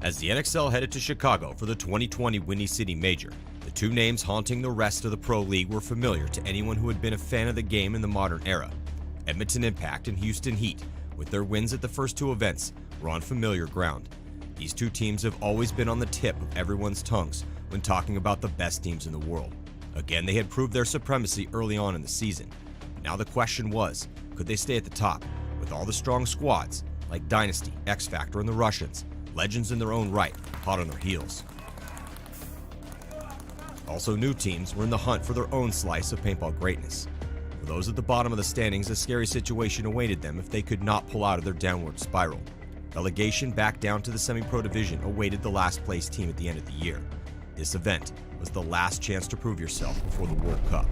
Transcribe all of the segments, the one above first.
As the NXL headed to Chicago for the 2020 Windy City Major, the two names haunting the rest of the Pro League were familiar to anyone who had been a fan of the game in the modern era. Edmonton Impact and Houston Heat, with their wins at the first two events, were on familiar ground. These two teams have always been on the tip of everyone's tongues when talking about the best teams in the world. Again, they had proved their supremacy early on in the season. Now the question was, could they stay at the top with all the strong squads like Dynasty, X Factor, and the Russians, legends in their own right, hot on their heels. Also, new teams were in the hunt for their own slice of paintball greatness. For those at the bottom of the standings, a scary situation awaited them if they could not pull out of their downward spiral. Relegation back down to the semi-pro division awaited the last place team at the end of the year. This event was the last chance to prove yourself before the World Cup.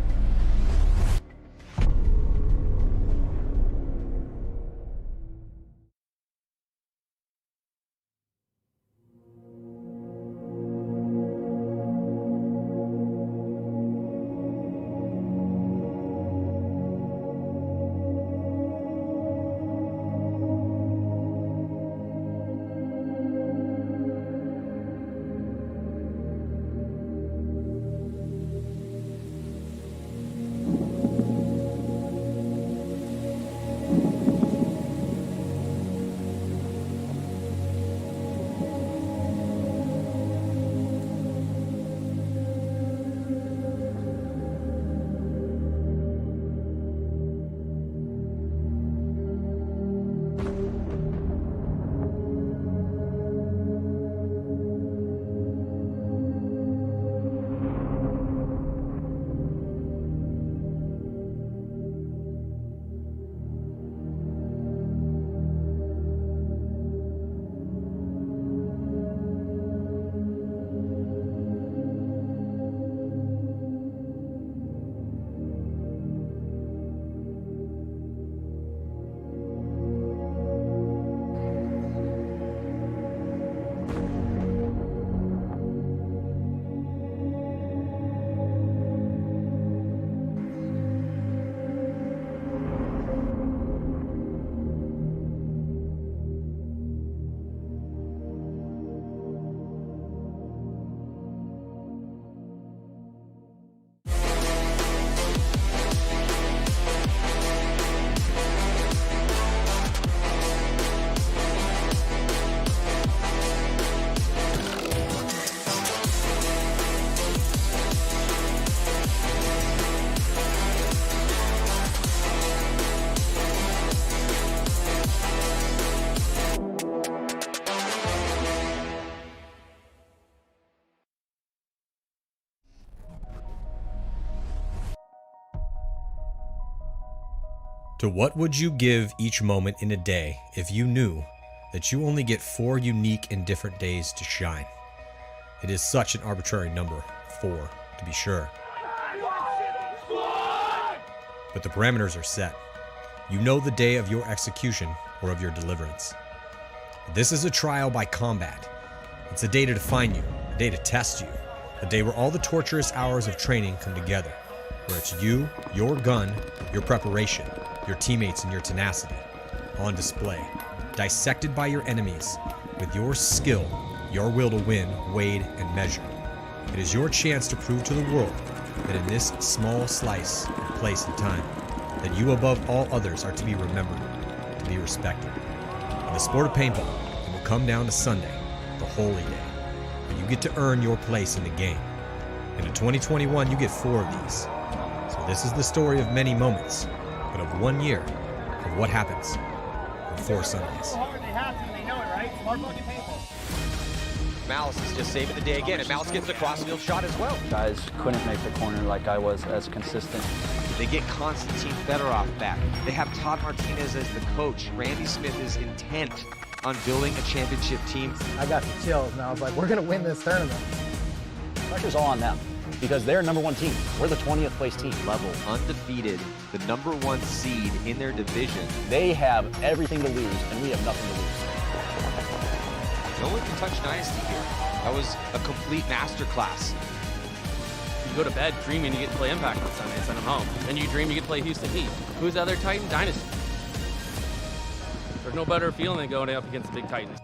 To what would you give each moment in a day if you knew that you only get 4 unique and different days to shine? It is such an arbitrary number, 4 to be sure. But the parameters are set. You know the day of your execution or of your deliverance. This is a trial by combat. It's a day to define you, a day to test you, a day where all the torturous hours of training come together, where it's you, your gun, your preparation, your teammates, and your tenacity on display, dissected by your enemies, with your skill, your will to win, weighed and measured. It is your chance to prove to the world that in this small slice of place and time, that you above all others are to be remembered, to be respected. In the sport of paintball, it will come down to Sunday, the holy day, where you get to earn your place in the game. And in 2021, you get 4 of these. So this is the story of many moments, but of 1 year of what happens on 4 Sundays. Malice is just saving the day again, and Malice gets a cross-field shot as well. Guys couldn't make the corner like I was as consistent. They get Konstantin Fedorov back. They have Todd Martinez as the coach. Randy Smith is intent on building a championship team. I got the chills, and I was like, we're going to win this tournament. Pressure's all on them because they're #1 team. We're the 20th place team. Level, undefeated, the #1 seed in their division. They have everything to lose, and we have nothing to lose. No one can touch Dynasty here. That was a complete masterclass. You go to bed dreaming you get to play Impact on Sunday and send them home. Then you dream you get to play Houston Heat. Who's the other Titan? Dynasty. There's no better feeling than going up against the big Titans.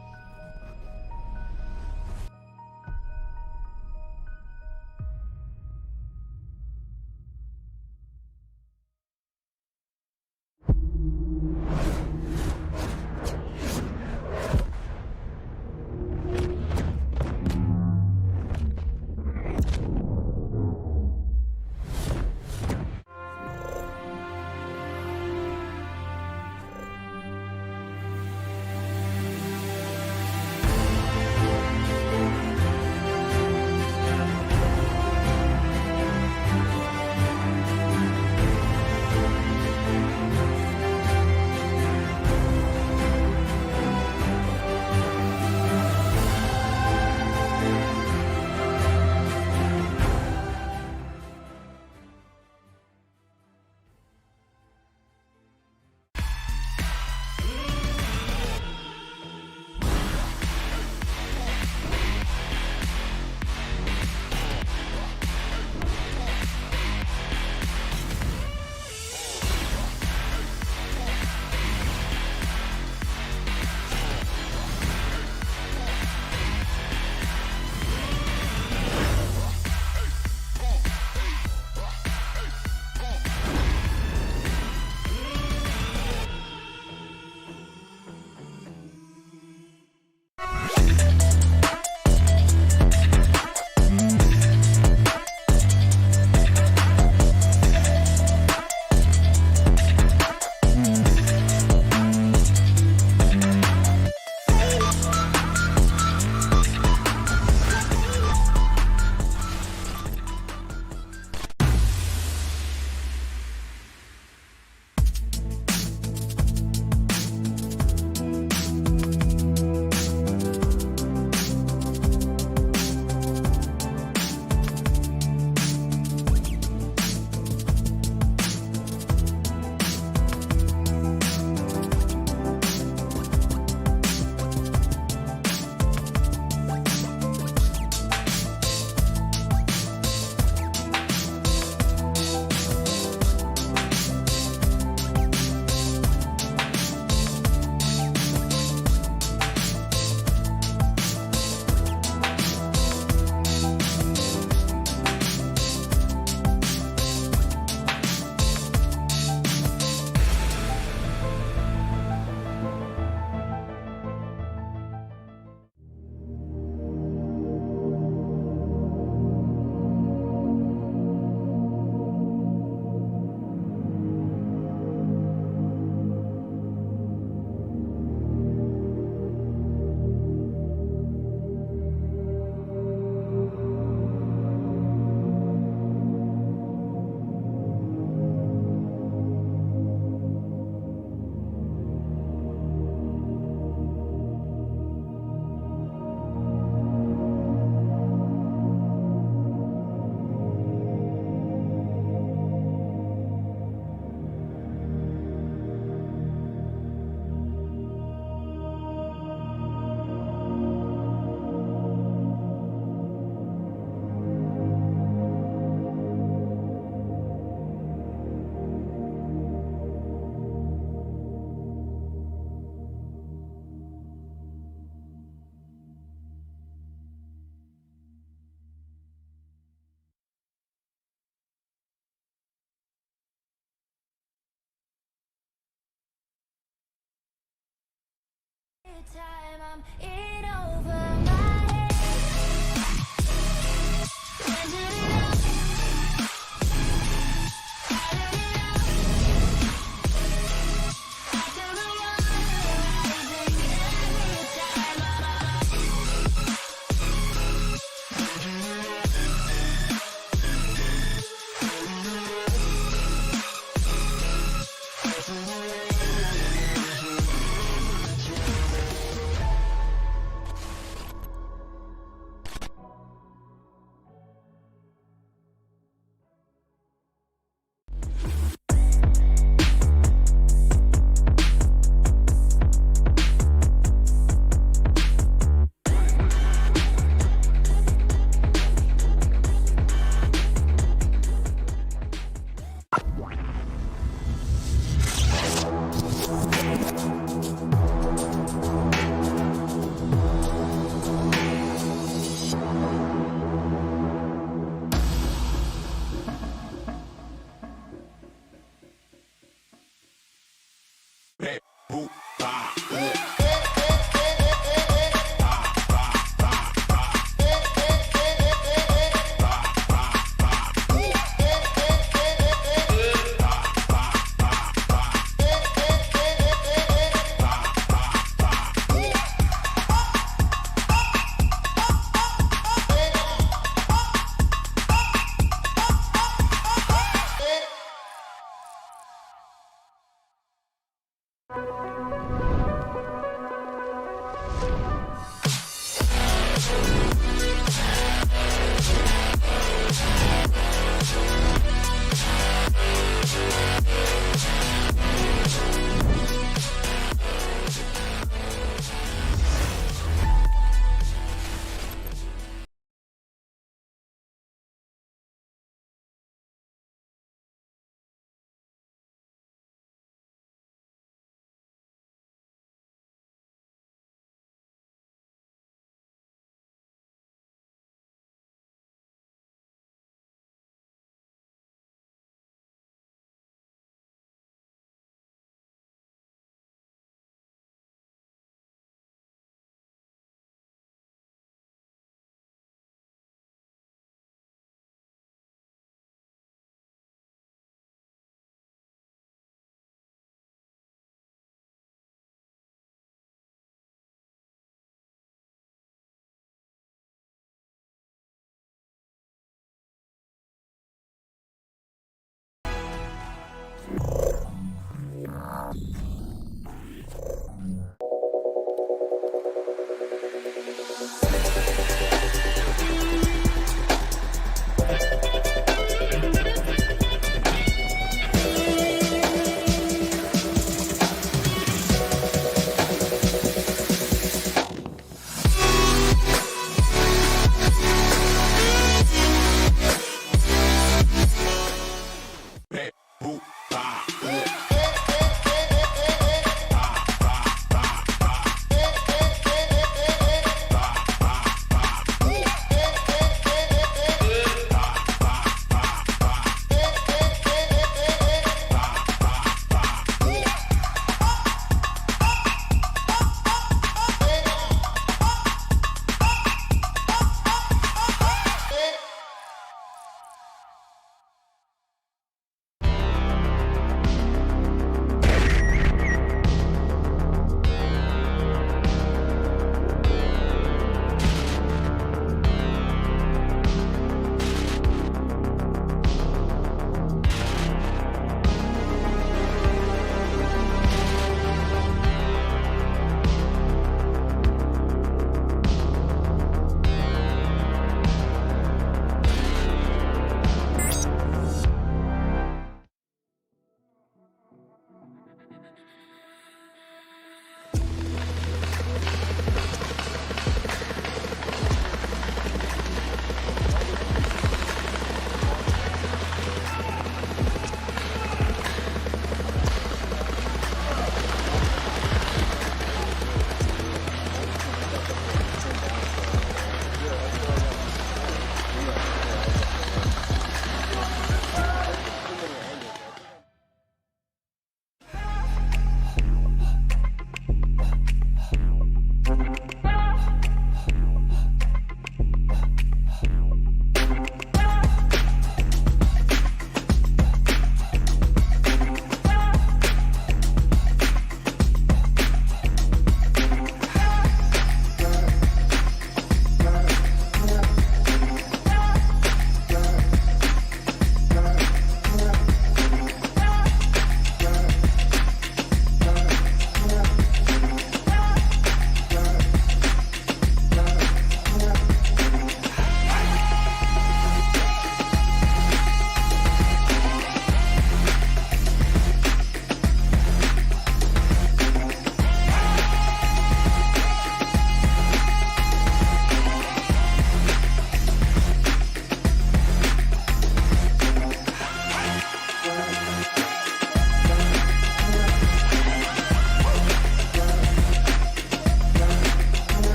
time I'm in over my head.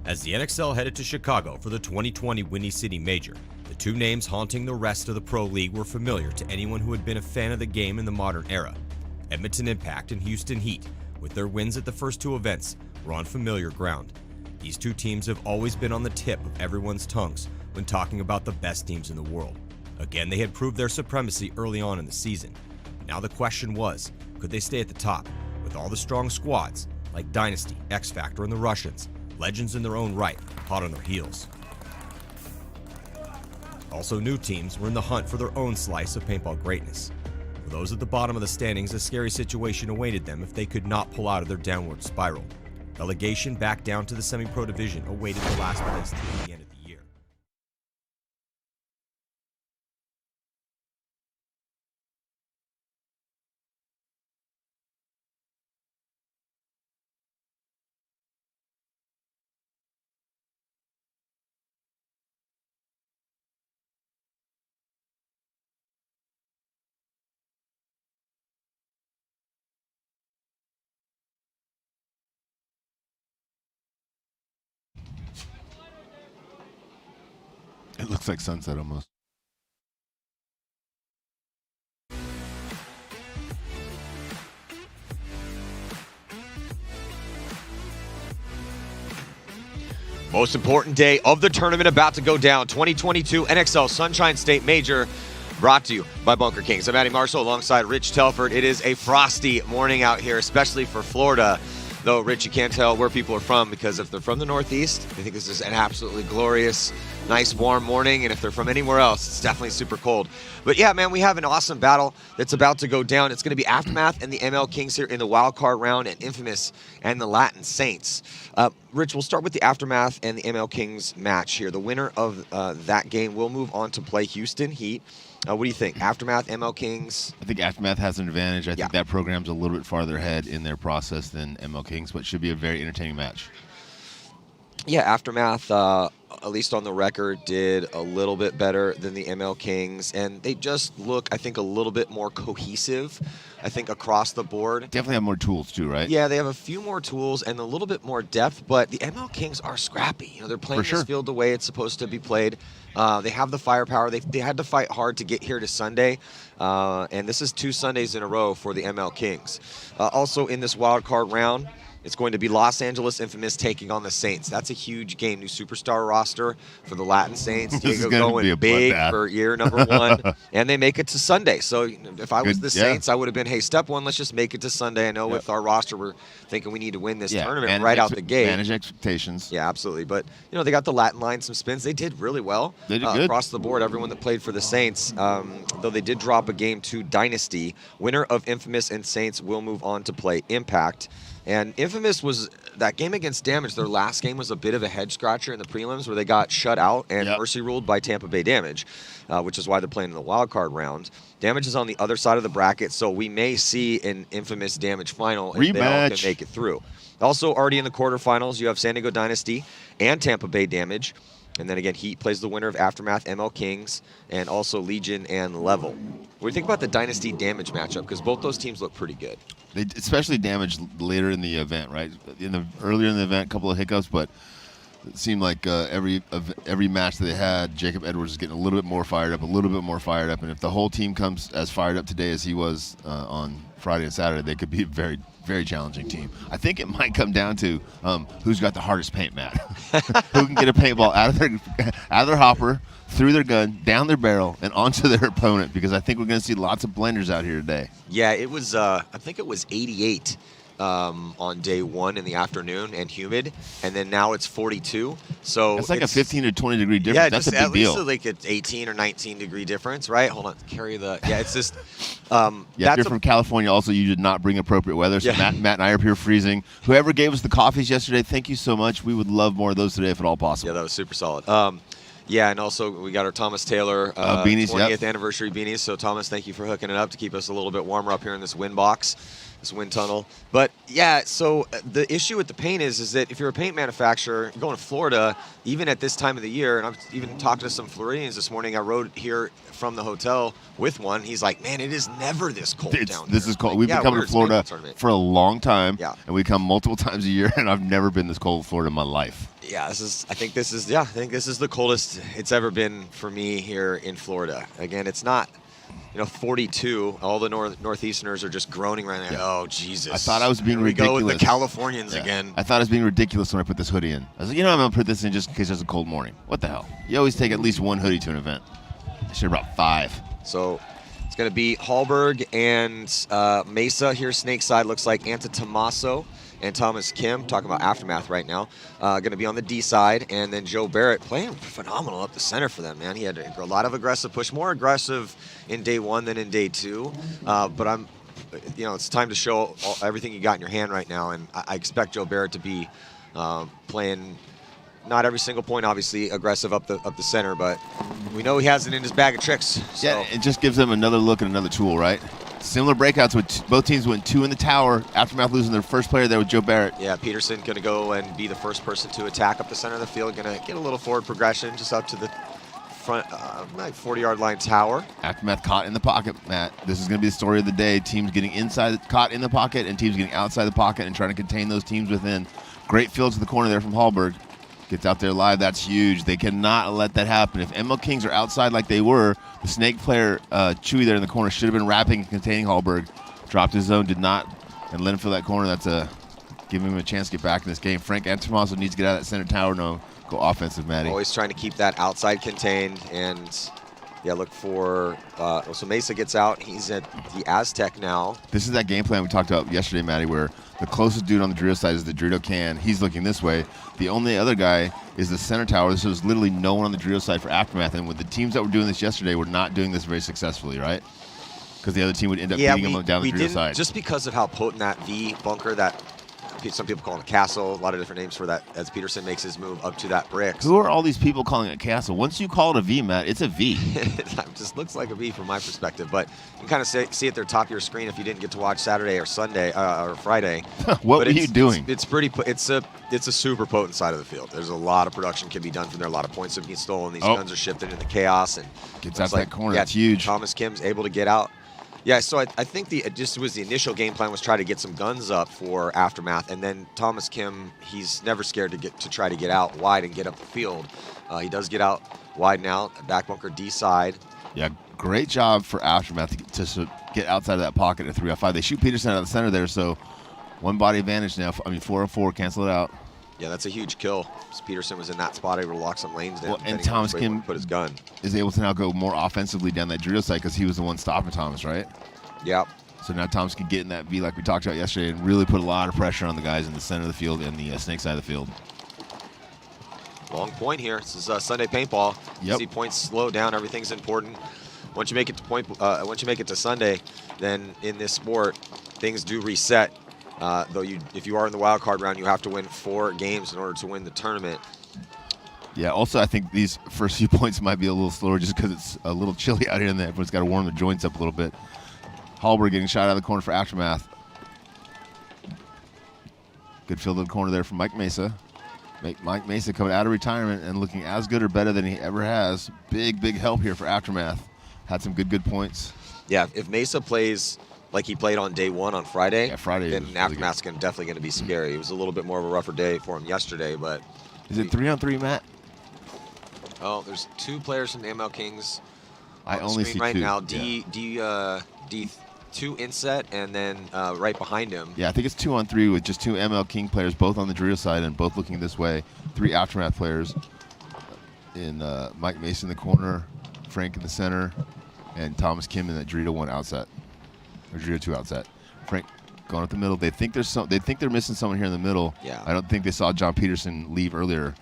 As the NXL headed to Chicago for the 2020 Windy City Major, the two names haunting the rest of the Pro League were familiar to anyone who had been a fan of the game in the modern era. Edmonton Impact and Houston Heat, with their wins at the first two events, were on familiar ground. These two teams have always been on the tip of everyone's tongues when talking about the best teams in the world. Again, they had proved their supremacy early on in the season. Now the question was, could they stay at the top with all the strong squads like Dynasty, X Factor, and the Russians, legends in their own right, hot on their heels? Also, new teams were in the hunt for their own slice of paintball greatness. For those at the bottom of the standings, a scary situation awaited them if they could not pull out of their downward spiral. Relegation back down to the semi-pro division awaited the last place team at the end of the year. It looks like sunset almost. Most important day of the tournament about to go down. 2022 NXL Sunshine State Major, brought to you by Bunker Kings. I'm Matty Marshall alongside Rich Telford. It is a frosty morning out here, especially for Florida. Though, Rich, you can't tell where people are from, because if they're from the Northeast, they think this is an absolutely glorious, nice, warm morning. And if they're from anywhere else, it's definitely super cold. But yeah, man, we have an awesome battle that's about to go down. It's going to be Aftermath and the ML Kings here in the wild card round, and Infamous and the Latin Saints. Rich, we'll start with the Aftermath and the ML Kings match here. The winner of that game will move on to play Houston Heat. What do you think? Aftermath, ML Kings? I think Aftermath has an advantage. I think that program's a little bit farther ahead in their process than ML Kings, but should be a very entertaining match. Yeah, Aftermath, at least on the record, did a little bit better than the ML Kings, and they just look, I think, a little bit more cohesive, I think, across the board. Definitely have more tools, too, right? Yeah, they have a few more tools and a little bit more depth, but the ML Kings are scrappy. You know, they're playing this field the way it's supposed to be played. They have the firepower. They had to fight hard to get here to Sunday, and this is 2 Sundays in a row for the ML Kings. Also in this wild card round, it's going to be Los Angeles Infamous taking on the Saints. That's a huge game. New superstar roster for the Latin Saints. Diego going big for year number 1. And they make it to Sunday. So if I was the Saints, I would have been, hey, step 1, let's just make it to Sunday. I know with our roster, we're thinking we need to win this tournament right out the gate. Manage expectations. Yeah, absolutely. But, you know, they got the Latin line, some spins. They did really well. They did good. Across the board, everyone that played for the Saints, though they did drop a game to Dynasty. Winner of Infamous and Saints will move on to play Impact. And Infamous was, that game against Damage, their last game was a bit of a head scratcher in the prelims where they got shut out and mercy ruled by Tampa Bay Damage, which is why they're playing in the wild card round. Damage is on the other side of the bracket, so we may see an Infamous Damage final if they all can make it through. Also, already in the quarterfinals, you have San Diego Dynasty and Tampa Bay Damage. And then again, Heat plays the winner of Aftermath, ML Kings, and also Legion and Level. What do you think about the Dynasty Damage matchup? Because both those teams look pretty good. They especially Damage later in the event, right? Earlier in the event, a couple of hiccups, but it seemed like every match that they had, Jacob Edwards is getting a little bit more fired up, and if the whole team comes as fired up today as he was on Friday and Saturday, they could be a very, very challenging team. I think it might come down to who's got the hardest paint, Matt. Who can get a paintball out of their hopper, through their gun, down their barrel, and onto their opponent, because I think we're going to see lots of blenders out here today. Yeah, it was, I think it was 88 on day 1 in the afternoon and humid, and then now it's 42. So it's like a 15 to 20 degree difference. Yeah, that's just a big at deal. least like an 18 or 19 degree difference, right? Hold on, carry the. Yeah, it's just. If you're from California, also you did not bring appropriate weather. So Matt and I are up here freezing. Whoever gave us the coffees yesterday, thank you so much. We would love more of those today if at all possible. Yeah, that was super solid. Yeah, and also we got our Thomas Taylor beanies, 20th anniversary beanies. So Thomas, thank you for hooking it up to keep us a little bit warmer up here in this wind box. this wind tunnel. But yeah, so the issue with the paint is that if you're a paint manufacturer going to Florida, even at this time of the year, and I've even talked to some Floridians this morning. I rode here from the hotel with one. He's like, man, it is never this cold down here. This is cold. Like, We've yeah, been coming we're to Florida at the tournament. for a long time, Yeah. and we come multiple times a year, and I've never been this cold in Florida in my life. Yeah, I think this is the coldest it's ever been for me here in Florida. Again, it's not, 42. All the Northeasterners are just groaning right now. Yeah. Oh, Jesus. I thought I was being Here we ridiculous. go with the Californians again. I thought I was being ridiculous when I put this hoodie in. I was like, I'm going to put this in just in case there's a cold morning. What the hell? You always take at least one hoodie to an event. I should have brought 5. So it's going to be Hallberg and Mesa here. Snake side looks like Anta Tommaso and Thomas Kim, talking about Aftermath right now, going to be on the D side. And then Joe Barrett playing phenomenal up the center for them, man. He had a lot of aggressive push, more aggressive in day 1 than in day 2. But it's time to show everything you got in your hand right now. And I expect Joe Barrett to be playing not every single point, obviously, aggressive up the center, but we know he has it in his bag of tricks. So. Yeah, it just gives them another look and another tool, right? Similar breakouts with both teams went 2 in the tower. Aftermath losing their first player there with Joe Barrett. Yeah, Peterson going to go and be the first person to attack up the center of the field. Going to get a little forward progression just up to the front, 40-yard line tower. Aftermath caught in the pocket, Matt. This is going to be the story of the day. Teams getting caught in the pocket, and teams getting outside the pocket and trying to contain those teams within. Great field to the corner there from Hallberg. Gets out there live. That's huge. They cannot let that happen. If ML Kings are outside like they were, the Snake player, Chewy, there in the corner, should have been wrapping and containing Hallberg. Dropped his zone, did not, and let him fill that corner. That's giving him a chance to get back in this game. Frank Antomaso needs to get out of that center tower now. Go offensive, Matty. Always trying to keep that outside contained. And, yeah, look for so Mesa gets out. He's at the Aztec now. This is that game plan we talked about yesterday, Matty, where the closest dude on the Dorito side is the Dorito can. He's looking this way. The only other guy is the center tower. So there's literally no one on the Dorito side for Aftermath. And with the teams that were doing this yesterday, were not doing this very successfully, right? Because the other team would end up beating them down the Dorito side. Just because of how potent that V bunker, that some people call it a castle, a lot of different names for that, as Peterson makes his move up to that brick. Who are all these people calling it a castle? Once you call it a V, Matt, it's a V. It just looks like a V from my perspective, but you can kind of see at the top of your screen if you didn't get to watch Saturday or Sunday or Friday. What were you doing? It's a super potent side of the field. There's a lot of production can be done from there. A lot of points have been stolen. These guns are shipped into the chaos and gets out that corner. That's huge. Thomas Kim's able to get out. Yeah, so I think the initial game plan was try to get some guns up for Aftermath, and then Thomas Kim, he's never scared to try to get out wide and get up the field. He does get out wide now, back bunker D side. Yeah, great job for Aftermath to get outside of that pocket at 3-5. They shoot Peterson out of the center there, so one body advantage now. 4-4, cancel it out. Yeah, that's a huge kill. Peterson was in that spot, able to lock some lanes down. Well, and Thomas Kim put his gun. Is able to now go more offensively down that Dorito side because he was the one stopping Thomas, right? Yep. So now Thomas can get in that V like we talked about yesterday and really put a lot of pressure on the guys in the center of the field and the Snake side of the field. Long point here. This is Sunday paintball. Yep. You see points slow down. Everything's important. Once you make it to once you make it to Sunday, then in this sport, things do reset. Though if you are in the wild card round, you have to win 4 games in order to win the tournament. Yeah, also I think these first few points might be a little slower just because it's a little chilly out here and everyone's got to warm the joints up a little bit. Hallberg getting shot out of the corner for Aftermath. Good field of the corner there from Mike Mesa. Mike Mesa coming out of retirement and looking as good or better than he ever has. Big help here for Aftermath. Had some good points. Yeah, if Mesa plays like he played on day 1 on Friday, then Aftermath's definitely going to be scary. It was a little bit more of a rougher day for him yesterday, but... Is it 3-on-3, Matt? Oh, there's 2 players from the ML Kings. I only see right 2. Now. D2 inset, and then right behind him. Yeah, I think it's 2-on-3 with just 2 ML King players, both on the Dorito side and both looking this way. 3 Aftermath players. In Mike Mason in the corner, Frank in the center, and Thomas Kim in that Dorito 1 outset. Or Dorito 2 outset. Frank going up the middle. They think they're missing someone here in the middle. Yeah. I don't think they saw John Peterson leave earlier.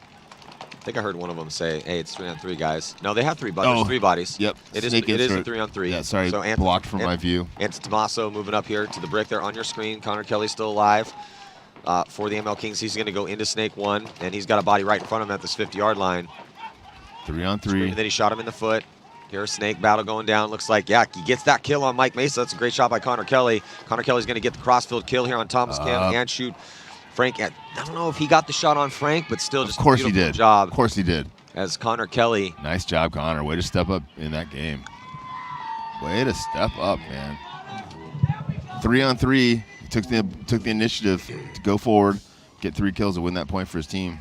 I think I heard one of them say, "Hey, it's 3-on-3, guys." No, they have 3 bodies. There's 3 bodies. Yep. It is a 3-on-3. Yeah, sorry, so blocked from my view. Anta Tommaso moving up here to the brick there on your screen. Connor Kelly's still alive. For the ML Kings, he's going to go into Snake 1, and he's got a body right in front of him at this 50-yard line. 3-on-3. And then he shot him in the foot. Here's Snake battle going down. Looks like, yeah, he gets that kill on Mike Mesa. That's a great shot by Connor Kelly. Connor Kelly's going to get the crossfield kill here on Thomas Kim and shoot Frank. I don't know if he got the shot on Frank, but still just of course a he beautiful did. job. Of course he did. As Connor Kelly. Nice job, Connor. Way to step up in that game. Way to step up, man. 3-on-3. He took the initiative to go forward, get 3 kills, and win that point for his team.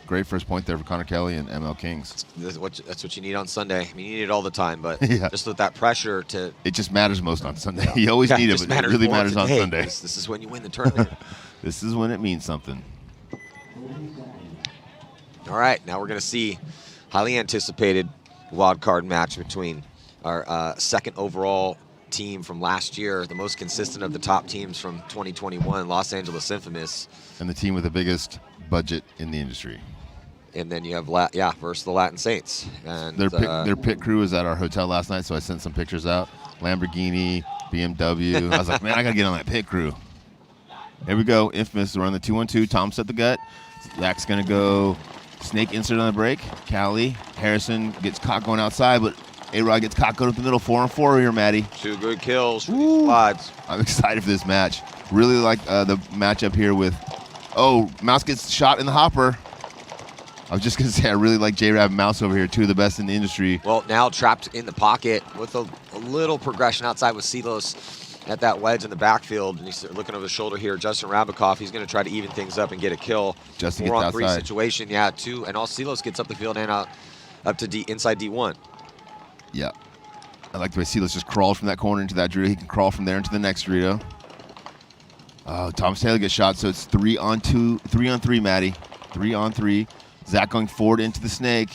Great first point there for Connor Kelly and ML Kings. That's what you need on Sunday. I mean, you need it all the time, but Yeah. just with that pressure to... It just matters most on Sunday. You always need it, but it really matters on Sunday. This is when you win the tournament. This is when it means something. All right, now we're going to see highly anticipated wild card match between our second overall team from last year, the most consistent of the top teams from 2021, Los Angeles Infamous. And the team with the biggest budget in the industry. And then you have, versus the Latin Saints. And their pit crew was at our hotel last night, so I sent some pictures out. Lamborghini, BMW. I was like, man, I got to get on that pit crew. Here we go. Infamous, we're on the 2-1-2. Tom set the gut. Zach's going to go Snake insert on the break. Callie. Harrison gets caught going outside, but A-Rod gets caught going up the middle. 4-on-4 here, Maddie. 2 good kills for these squads. I'm excited for this match. Really like the matchup here with... Oh, Mouse gets shot in the hopper. I was just going to say, I really like J-Rab and Mouse over here, 2 of the best in the industry. Well, now trapped in the pocket with a little progression outside with Silos at that wedge in the backfield. And he's looking over the shoulder here. Justin Rabikoff, he's going to try to even things up and get a kill. Justin 4-on-3 gets outside. situation, 2. And all Silos gets up the field and out up to inside D1. Yeah. I like the way Silas just crawled from that corner into that Dorito. He can crawl from there into the next Dorito. Oh, Thomas Taylor gets shot, so it's 3-on-2, 3-on-3, Maddie. 3-on-3. Zach going forward into the Snake.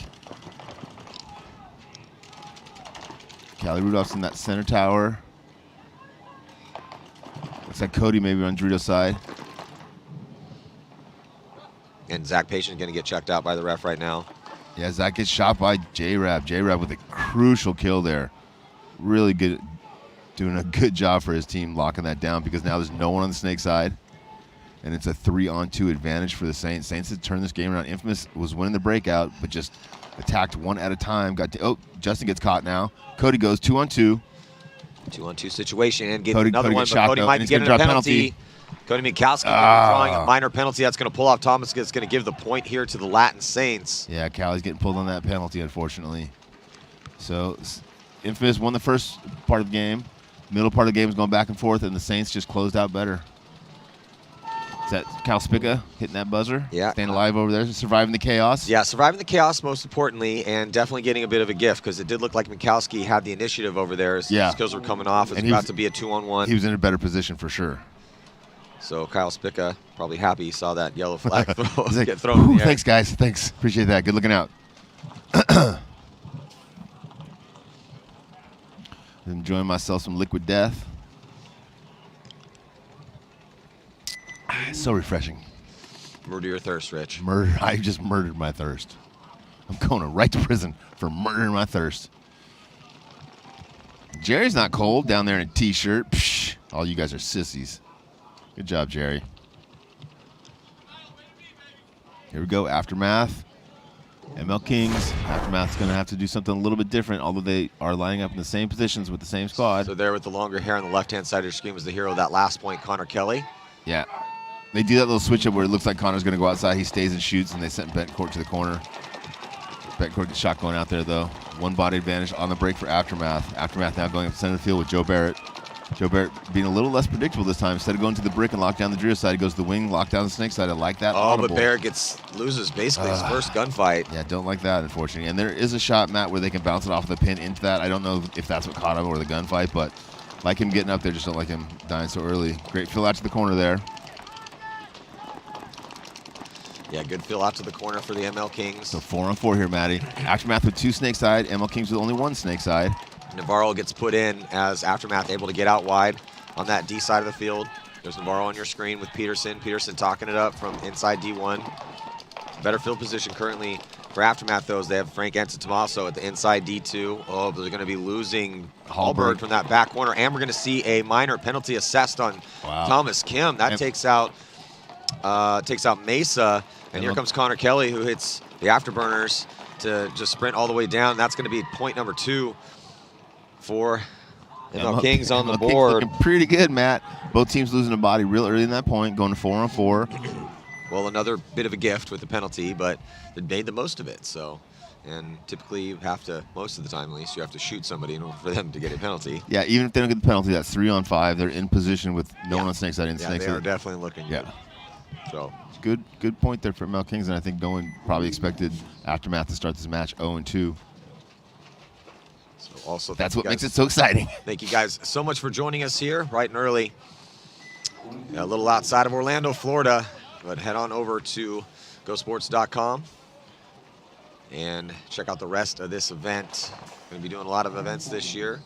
Callie Rudolph's in that center tower. Looks like Cody maybe on Dorito's side. And Zach Patient going to get checked out by the ref right now. Yeah, Zach gets shot by J-Rab. J-Rab with a crucial kill there. Really good, doing a good job for his team locking that down because now there's no one on the Snake side. And it's a 3-on-2 advantage for the Saints. Saints had turned this game around. Infamous was winning the breakout, but just attacked one at a time. Justin gets caught now. Cody goes 2-on-2. 2-on-2 situation and get Cody another one, gets but shot, Cody though, might and be he's getting gonna a drop penalty. Cody Mikowski drawing a minor penalty. That's going to pull off Thomas. It's going to give the point here to the Latin Saints. Yeah, Callie's getting pulled on that penalty, unfortunately. So Infamous won the first part of the game. Middle part of the game is going back and forth, and the Saints just closed out better. Is that Cal Spica hitting that buzzer? Yeah. Staying alive over there, surviving the chaos? Yeah, surviving the chaos most importantly, and definitely getting a bit of a gift because it did look like Mikowski had the initiative over there. His skills were coming off. It's about to be a 2-on-1. He was in a better position for sure. So Kyle Spica probably happy he saw that yellow flag Like, get thrown in the air. Thanks, guys. Thanks. Appreciate that. Good looking out. Enjoying myself some Liquid Death. So refreshing. Murder your thirst, Rich. I just murdered my thirst. I'm going right to prison for murdering my thirst. Jerry's not cold down there in a t-shirt. Psh, all you guys are sissies. Good job, Jerry. Here we go, Aftermath. ML Kings. Aftermath's going to have to do something a little bit different, although they are lining up in the same positions with the same squad. So there with the longer hair on the left-hand side of your screen was the hero of that last point, Connor Kelly. Yeah. They do that little switch up where it looks like Connor's going to go outside. He stays and shoots, and they sent Betancourt to the corner. Betancourt gets shot going out there, though. One body advantage on the break for Aftermath. Aftermath now going up center of the field with Joe Barrett. Joe Barrett being a little less predictable this time. Instead of going to the brick and lock down the Dreer side, he goes to the wing, lock down the Snake side. I like that. Oh, but Barrett loses basically his first gunfight. Yeah, don't like that, unfortunately. And there is a shot, Matt, where they can bounce it off the pin into that. I don't know if that's what caught him or the gunfight, but like him getting up there, just don't like him dying so early. Great fill out to the corner there. Yeah, good fill out to the corner for the ML Kings. So 4-on-4 here, Matty. Aftermath with 2 Snake side. ML Kings with only 1 Snake side. Navarro gets put in as Aftermath able to get out wide on that D side of the field. There's Navarro on your screen with Peterson. Peterson talking it up from inside D1. Better field position currently for Aftermath, though, is they have Frank Tomaso at the inside D2. Oh, but they're going to be losing Hallberg from that back corner. And we're going to see a minor penalty assessed on Thomas Kim. That takes out Mesa. And here comes Connor Kelly, who hits the Afterburners. to just sprint all the way down. That's going to be point number 2 for ML Kings on the ML Kings board. looking pretty good, Matt. Both teams losing a body real early in that point, going to 4-on-4. Well, another bit of a gift with the penalty, but they made the most of it. So, and typically you have to, most of the time at least, you have to shoot somebody in order for them to get a penalty. Yeah, even if they don't get the penalty, that's 3-on-5. They're in position with no one on snake side. Yeah, they are definitely looking good. So good point there for ML Kings, and I think no one probably expected Aftermath to start this match 0-2. So also that's what makes it so exciting. Thank you guys so much for joining us here bright and early. A little outside of Orlando, Florida, but head on over to GoSports.com and check out the rest of this event. Going to be doing a lot of events this year,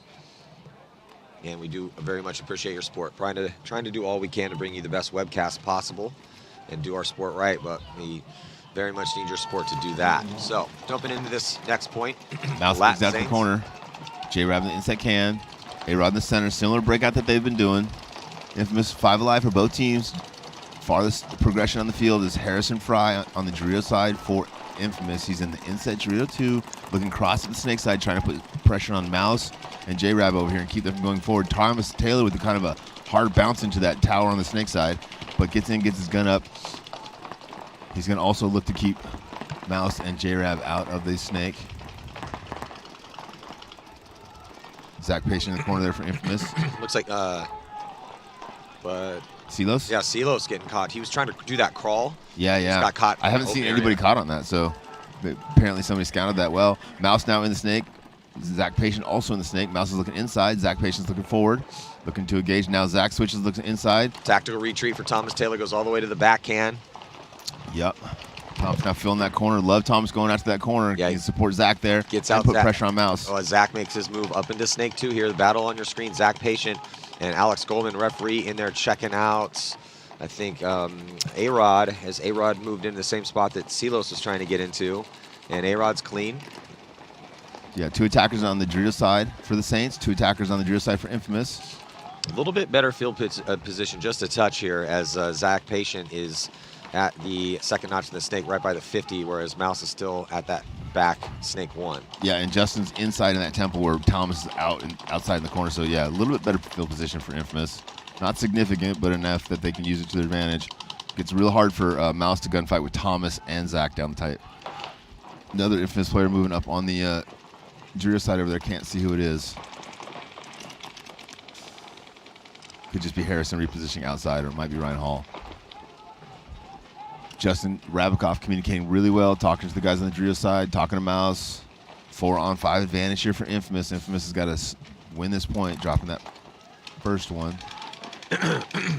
and we do very much appreciate your support. Trying to do all we can to bring you the best webcast possible and do our sport right, but we very much need your support to do that. So, jumping into this next point. Mouse moves out the corner. J-Rab in the inside can. A-Rod in the center. Similar breakout that they've been doing. Infamous 5 alive for both teams. Farthest progression on the field is Harrison Fry on the Dorito side for Infamous. He's in the inside Dorito 2, looking cross at the snake side, trying to put pressure on Mouse and J-Rab over here and keep them from going forward. Thomas Taylor with the kind of a hard bounce into that tower on the snake side, but gets in, gets his gun up. He's going to also look to keep Mouse and J-Rab out of the snake. Zach Patient in the corner there for Infamous. Looks like, but Silos? yeah, Silos getting caught. He was trying to do that crawl. Yeah. Just got caught. I haven't seen anybody caught on that, so apparently somebody scouted that well. Mouse now in the snake. Zach Patient also in the snake. Mouse is looking inside. Zach Patient's looking forward, looking to engage. Now Zach switches, looks inside. Tactical retreat for Thomas Taylor, goes all the way to the backhand. Yep. Thomas now filling that corner. Love Thomas going out to that corner. Yeah, he can support Zach there. Gets and out. put Zach. Pressure on Mouse. Oh, Zach makes his move up into Snake 2 here. The battle on your screen. Zach Patient and Alex Goldman, referee, in there checking out. I think A-Rod, has A-Rod moved into the same spot that Silos was trying to get into. And A-Rod's clean. Yeah, 2 attackers on the Dorito side for the Saints. 2 attackers on the Dorito side for Infamous. A little bit better field position, just a touch here, as Zach Patient is at the second notch in the snake right by the 50, whereas Mouse is still at that back snake 1. Yeah, and Justin's inside in that temple where Thomas is out and outside in the corner. So yeah, a little bit better field position for Infamous. Not significant, but enough that they can use it to their advantage. Gets real hard for Mouse to gunfight with Thomas and Zach down the tight. Another Infamous player moving up on the Dorito side over there. Can't see who it is. Could just be Harrison repositioning outside, or it might be Ryan Hall. Justin Rabikoff communicating really well, talking to the guys on the Dorito side, talking to Mouse. 4-on-5 advantage here for Infamous. Infamous has got to win this point, dropping that first one.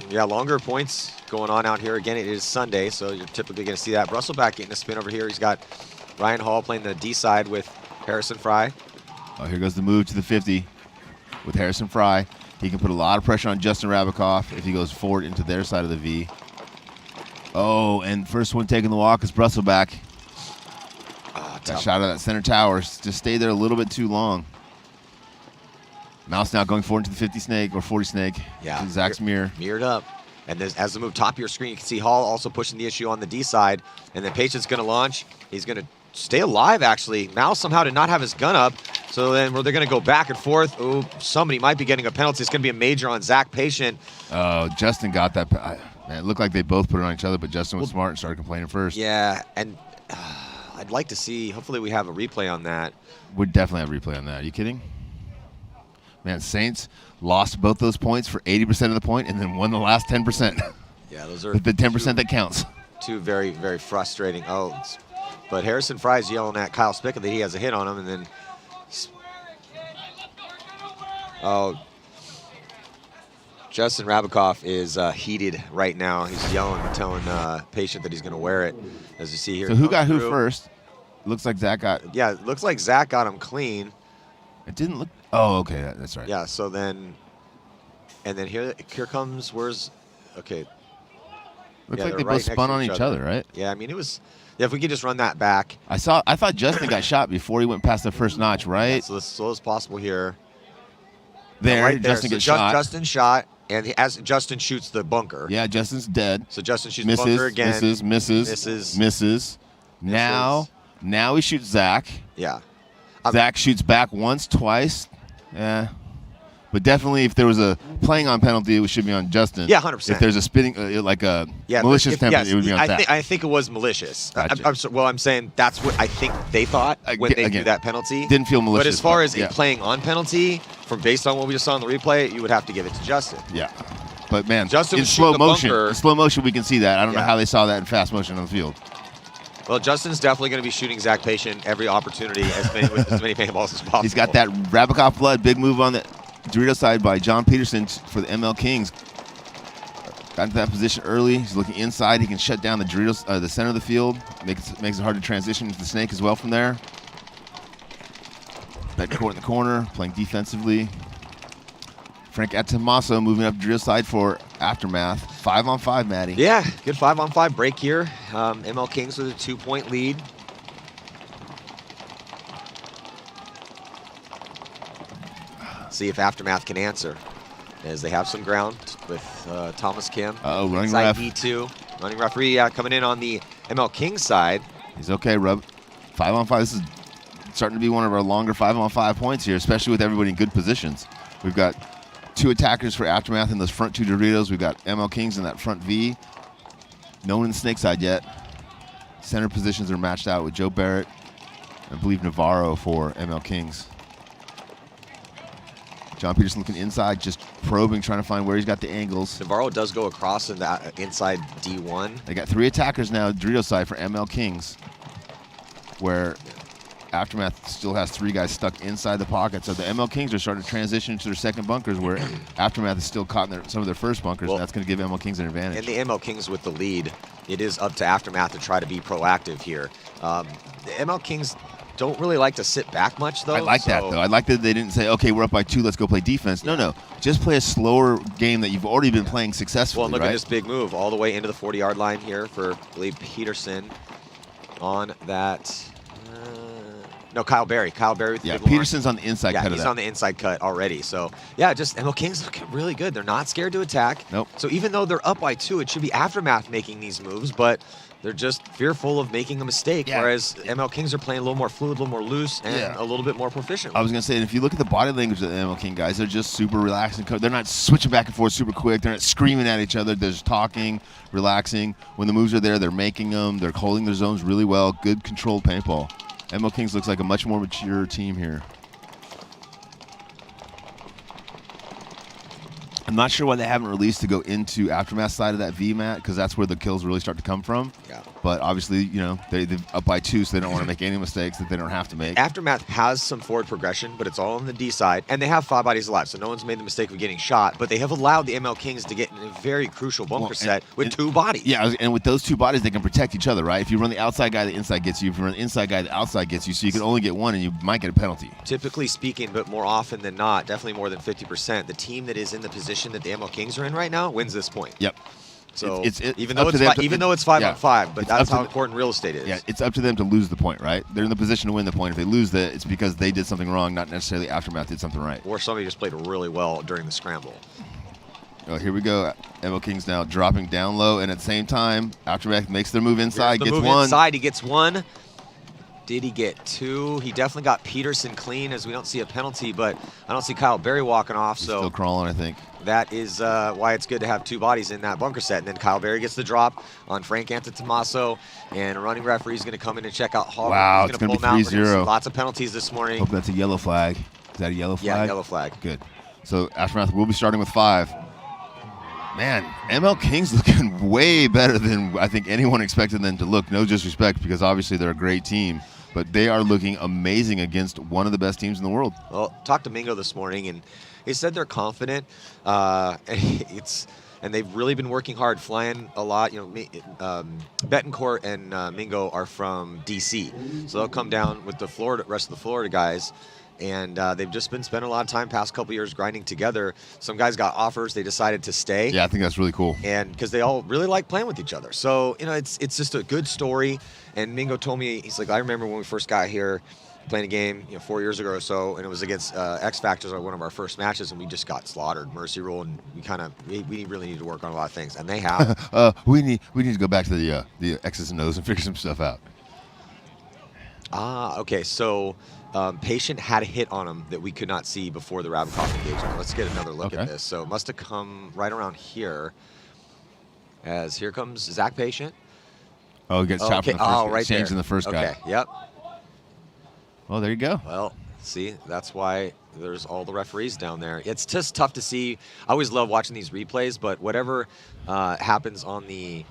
Yeah, longer points going on out here. Again, it is Sunday, so you're typically going to see that. Brusselback getting a spin over here. He's got Ryan Hall playing the D side with Harrison Fry. Oh, here goes the move to the 50 with Harrison Fry. He can put a lot of pressure on Justin Rabikoff if he goes forward into their side of the V. Oh, and first one taking the walk is Brusselback. That shot at that center tower. Just stayed there a little bit too long. Mouse now going forward into the 50 snake or 40 snake. Yeah. Zach's mirror. Mirrored up. And as the move top of your screen, you can see Hall also pushing the issue on the D side. And then Patient's going to launch. He's going to stay alive, actually. Mouse somehow did not have his gun up. So then they're going to go back and forth. Ooh, somebody might be getting a penalty. It's going to be a major on Zach Patient. Oh, Justin got that. Man, it looked like they both put it on each other, but Justin was smart and started complaining first. Yeah, and I'd like to see, hopefully we have a replay on that. We'd definitely have a replay on that. Are you kidding? Man, Saints lost both those points for 80% of the point and then won the last 10%. Yeah, those are the 10% that counts. Two very, very frustrating outs. But Harrison Fry's yelling at Kyle Spickett that he has a hit on him, and then Justin Rabikoff is heated right now. He's yelling, telling Patient that he's going to wear it, as you see here. So who got who first? Looks like Zach got. Yeah, it looks like Zach got him clean. It didn't look. Oh, okay, that's right. Yeah. So then, and then here comes. Where's? Okay. Looks like they both spun on each other, right? Yeah, I mean it was. Yeah, if we could just run that back. I thought Justin got shot before he went past the first notch, right? Yeah, so as slow as possible here. There, right there. Justin So gets shot. Justin shot, and as Justin shoots the bunker. Yeah, Justin's dead. So Justin shoots the bunker again. Misses. Now Now he shoots Zach. Yeah. Zach shoots back once, twice. Yeah. But definitely, if there was a playing on penalty, it should be on Justin. Yeah, 100%. If there's a spinning, malicious penalty, it would be on Zach. I think it was malicious. Gotcha. I'm saying that's what I think they thought when they do that penalty. Didn't feel malicious. But as far as a playing on penalty, based on what we just saw in the replay, you would have to give it to Justin. Yeah. But man, Justin in was slow shooting the motion, bunker. We can see that. I don't know how they saw that in fast motion on the field. Well, Justin's definitely going to be shooting Zach Patient every opportunity with as many paintballs as possible. He's got that Rabikoff blood, big move on the Dorito side by John Peterson for the ML Kings. Got into that position early. He's looking inside. He can shut down the Doritos, the center of the field. Makes it hard to transition into the snake as well from there. That court in the corner, playing defensively. Frank Atamaso moving up Dorito side for Aftermath. 5-on-5, Maddie. Yeah, good 5-on-5 break here. ML Kings with a 2-point lead. See if Aftermath can answer, as they have some ground with Thomas Kim. Running inside ref. E2. Running referee coming in on the ML Kings side. He's okay, Rub. 5-on-5. This is starting to be one of our longer 5-on-5 points here, especially with everybody in good positions. We've got 2 attackers for Aftermath in those front 2 Doritos. We've got ML Kings in that front V. No one in the snake side yet. Center positions are matched out with Joe Barrett, I believe Navarro for ML Kings. John Peterson looking inside, just probing, trying to find where he's got the angles. Navarro does go across in that inside D1. They got 3 attackers now, Dorito side for ML Kings, where Aftermath still has 3 guys stuck inside the pocket. So the ML Kings are starting to transition to their second bunkers, where Aftermath is still caught in some of their first bunkers, and that's going to give ML Kings an advantage. And the ML Kings with the lead, it is up to Aftermath to try to be proactive here. The ML Kings don't really like to sit back much, though. I like that, though. I like that they didn't say, okay, we're up by 2, let's go play defense. No. Just play a slower game that you've already been playing successfully, Well, look right? at this big move all the way into the 40-yard line here for, I believe, Peterson on that. No, Kyle Berry. Kyle Berry with the big Peterson's on the inside cut of that. he's on the inside cut already. So, yeah, just ML Kings looking really good. They're not scared to attack. Nope. So even though they're up by 2, it should be Aftermath making these moves, but they're just fearful of making a mistake, whereas ML Kings are playing a little more fluid, a little more loose, and a little bit more proficient. I was going to say, if you look at the body language of the ML King guys, they're just super relaxed. They're not switching back and forth super quick. They're not screaming at each other. They're just talking, relaxing. When the moves are there, they're making them. They're holding their zones really well. Good controlled paintball. ML Kings looks like a much more mature team here. I'm not sure why they haven't released to go into Aftermath side of that VMAT, because that's where the kills really start to come from. Yeah. But obviously, they're up by 2, so they don't want to make any mistakes that they don't have to make. Aftermath has some forward progression, but it's all on the D side, and they have 5 bodies alive, so no one's made the mistake of getting shot, but they have allowed the ML Kings to get in a very crucial bunker set with 2 bodies. Yeah, and with those 2 bodies, they can protect each other, right? If you run the outside guy, the inside gets you. If you run the inside guy, the outside gets you, so you can only get one, and you might get a penalty. Typically speaking, but more often than not, definitely more than 50%, the team that is in the position that the ML Kings are in right now wins this point. Yep. So even up though to them it's 5-on-5, but it's that's up to how important real estate is. Yeah, it's up to them to lose the point, right? They're in the position to win the point. If they lose that, it's because they did something wrong, not necessarily Aftermath did something right. Or somebody just played really well during the scramble. Oh, here we go. ML Kings now dropping down low, and at the same time, Aftermath makes their move inside, gets one. Inside, he gets 1. Did he get 2? He definitely got Peterson clean, as we don't see a penalty, but I don't see Kyle Berry walking off. He's so still crawling, I think. That is why it's good to have 2 bodies in that bunker set. And then Kyle Berry gets the drop on Frank Antetomaso, and a running referee is going to come in and check out Hall. Wow, He's it's going to be pull him out. 3-0. Lots of penalties this morning. Hope that's a yellow flag. Is that a yellow flag? Yeah, yellow flag. Good. So Aftermath will be starting with 5. Man, ML Kings looking way better than I think anyone expected them to look. No disrespect, because obviously they're a great team, but they are looking amazing against one of the best teams in the world. Well, talked to Mingo this morning, and he said they're confident. And they've really been working hard, flying a lot. Betancourt and Mingo are from D.C., so they'll come down with the rest of the Florida guys. And they've just been spending a lot of time past couple years grinding together. Some guys got offers. They decided to stay. Yeah, I think that's really cool. And because they all really like playing with each other. So, it's just a good story. And Mingo told me, he's like, I remember when we first got here playing a game, 4 years ago or so, and it was against X Factors, one of our first matches, and we just got slaughtered, mercy rule, and we really need to work on a lot of things. And they have. we need to go back to the X's and O's and figure some stuff out. Ah, okay. So Patient had a hit on him that we could not see before the Rabikoff engagement. Let's get another look at this. So it must have come right around here. As here comes Zach Patient. Oh, he gets chopped in the first. Right there. Changing the first guy. Okay. Yep. Well, there you go. Well, see, that's why there's all the referees down there. It's just tough to see. I always love watching these replays, but whatever happens on the,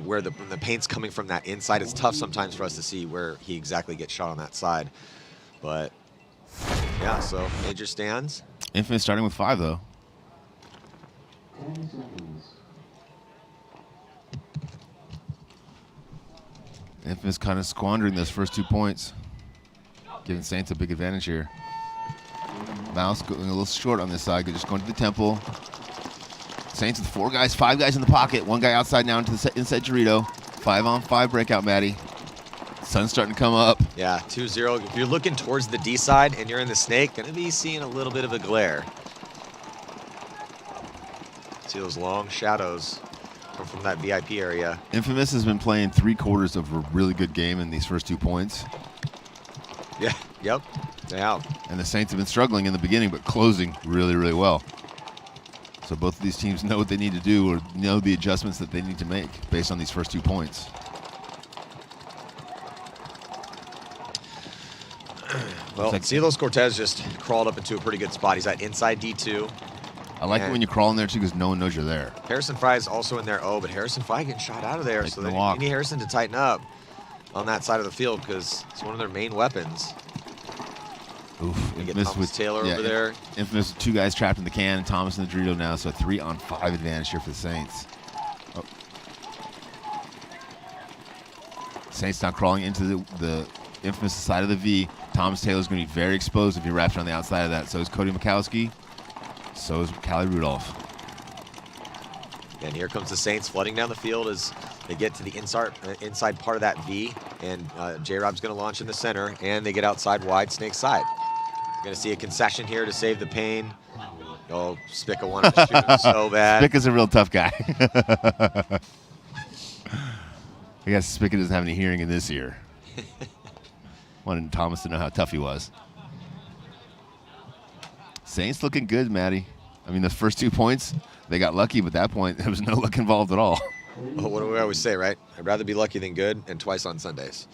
where the paint's coming from that inside, it's tough sometimes for us to see where he exactly gets shot on that side. But yeah, so major stands. Infamous starting with 5 though. Infamous kind of squandering those first 2 points, giving Saints a big advantage here. Mouse going a little short on this side, just going to the temple. Saints with 4 guys, 5 guys in the pocket, 1 guy outside now into the inside Dorito. 5-on-5 breakout, Maddie. Sun's starting to come up. Yeah, 2-0. If you're looking towards the D side and you're in the snake, gonna be seeing a little bit of a glare. See those long shadows come from that VIP area. Infamous has been playing 3 quarters of a really good game in these first 2 points. Yeah, yep, they have. And the Saints have been struggling in the beginning, but closing really, really well. So both of these teams know what they need to do or know the adjustments that they need to make based on these first 2 points. Well, Celos Cortez just crawled up into a pretty good spot. He's at inside D2. I like it when you crawl in there too because no one knows you're there. Harrison Fry is also in there. Oh, but Harrison Fry getting shot out of there. So then you need Harrison to tighten up on that side of the field because it's one of their main weapons. Oof, you get Thomas Taylor over there. Infamous 2 guys trapped in the can, and Thomas in the Dorito now, so a 3-on-5 advantage here for the Saints. Oh. Saints now crawling into the Infamous side of the V. Thomas Taylor's going to be very exposed if he wraps on the outside of that. So is Cody Mikowski. So is Callie Rudolph. And here comes the Saints flooding down the field as they get to the inside part of that V. And J-Rob's going to launch in the center. And they get outside wide, Snake side. Going to see a concession here to save the pain. Oh, Spica wanted to shoot him so bad. Spica's a real tough guy. I guess Spica doesn't have any hearing in this ear. Wanted Thomas to know how tough he was. Saints looking good, Maddie. I mean, the first 2 points, they got lucky, but at that point, there was no luck involved at all. Oh, what do we always say, right? I'd rather be lucky than good, and twice on Sundays.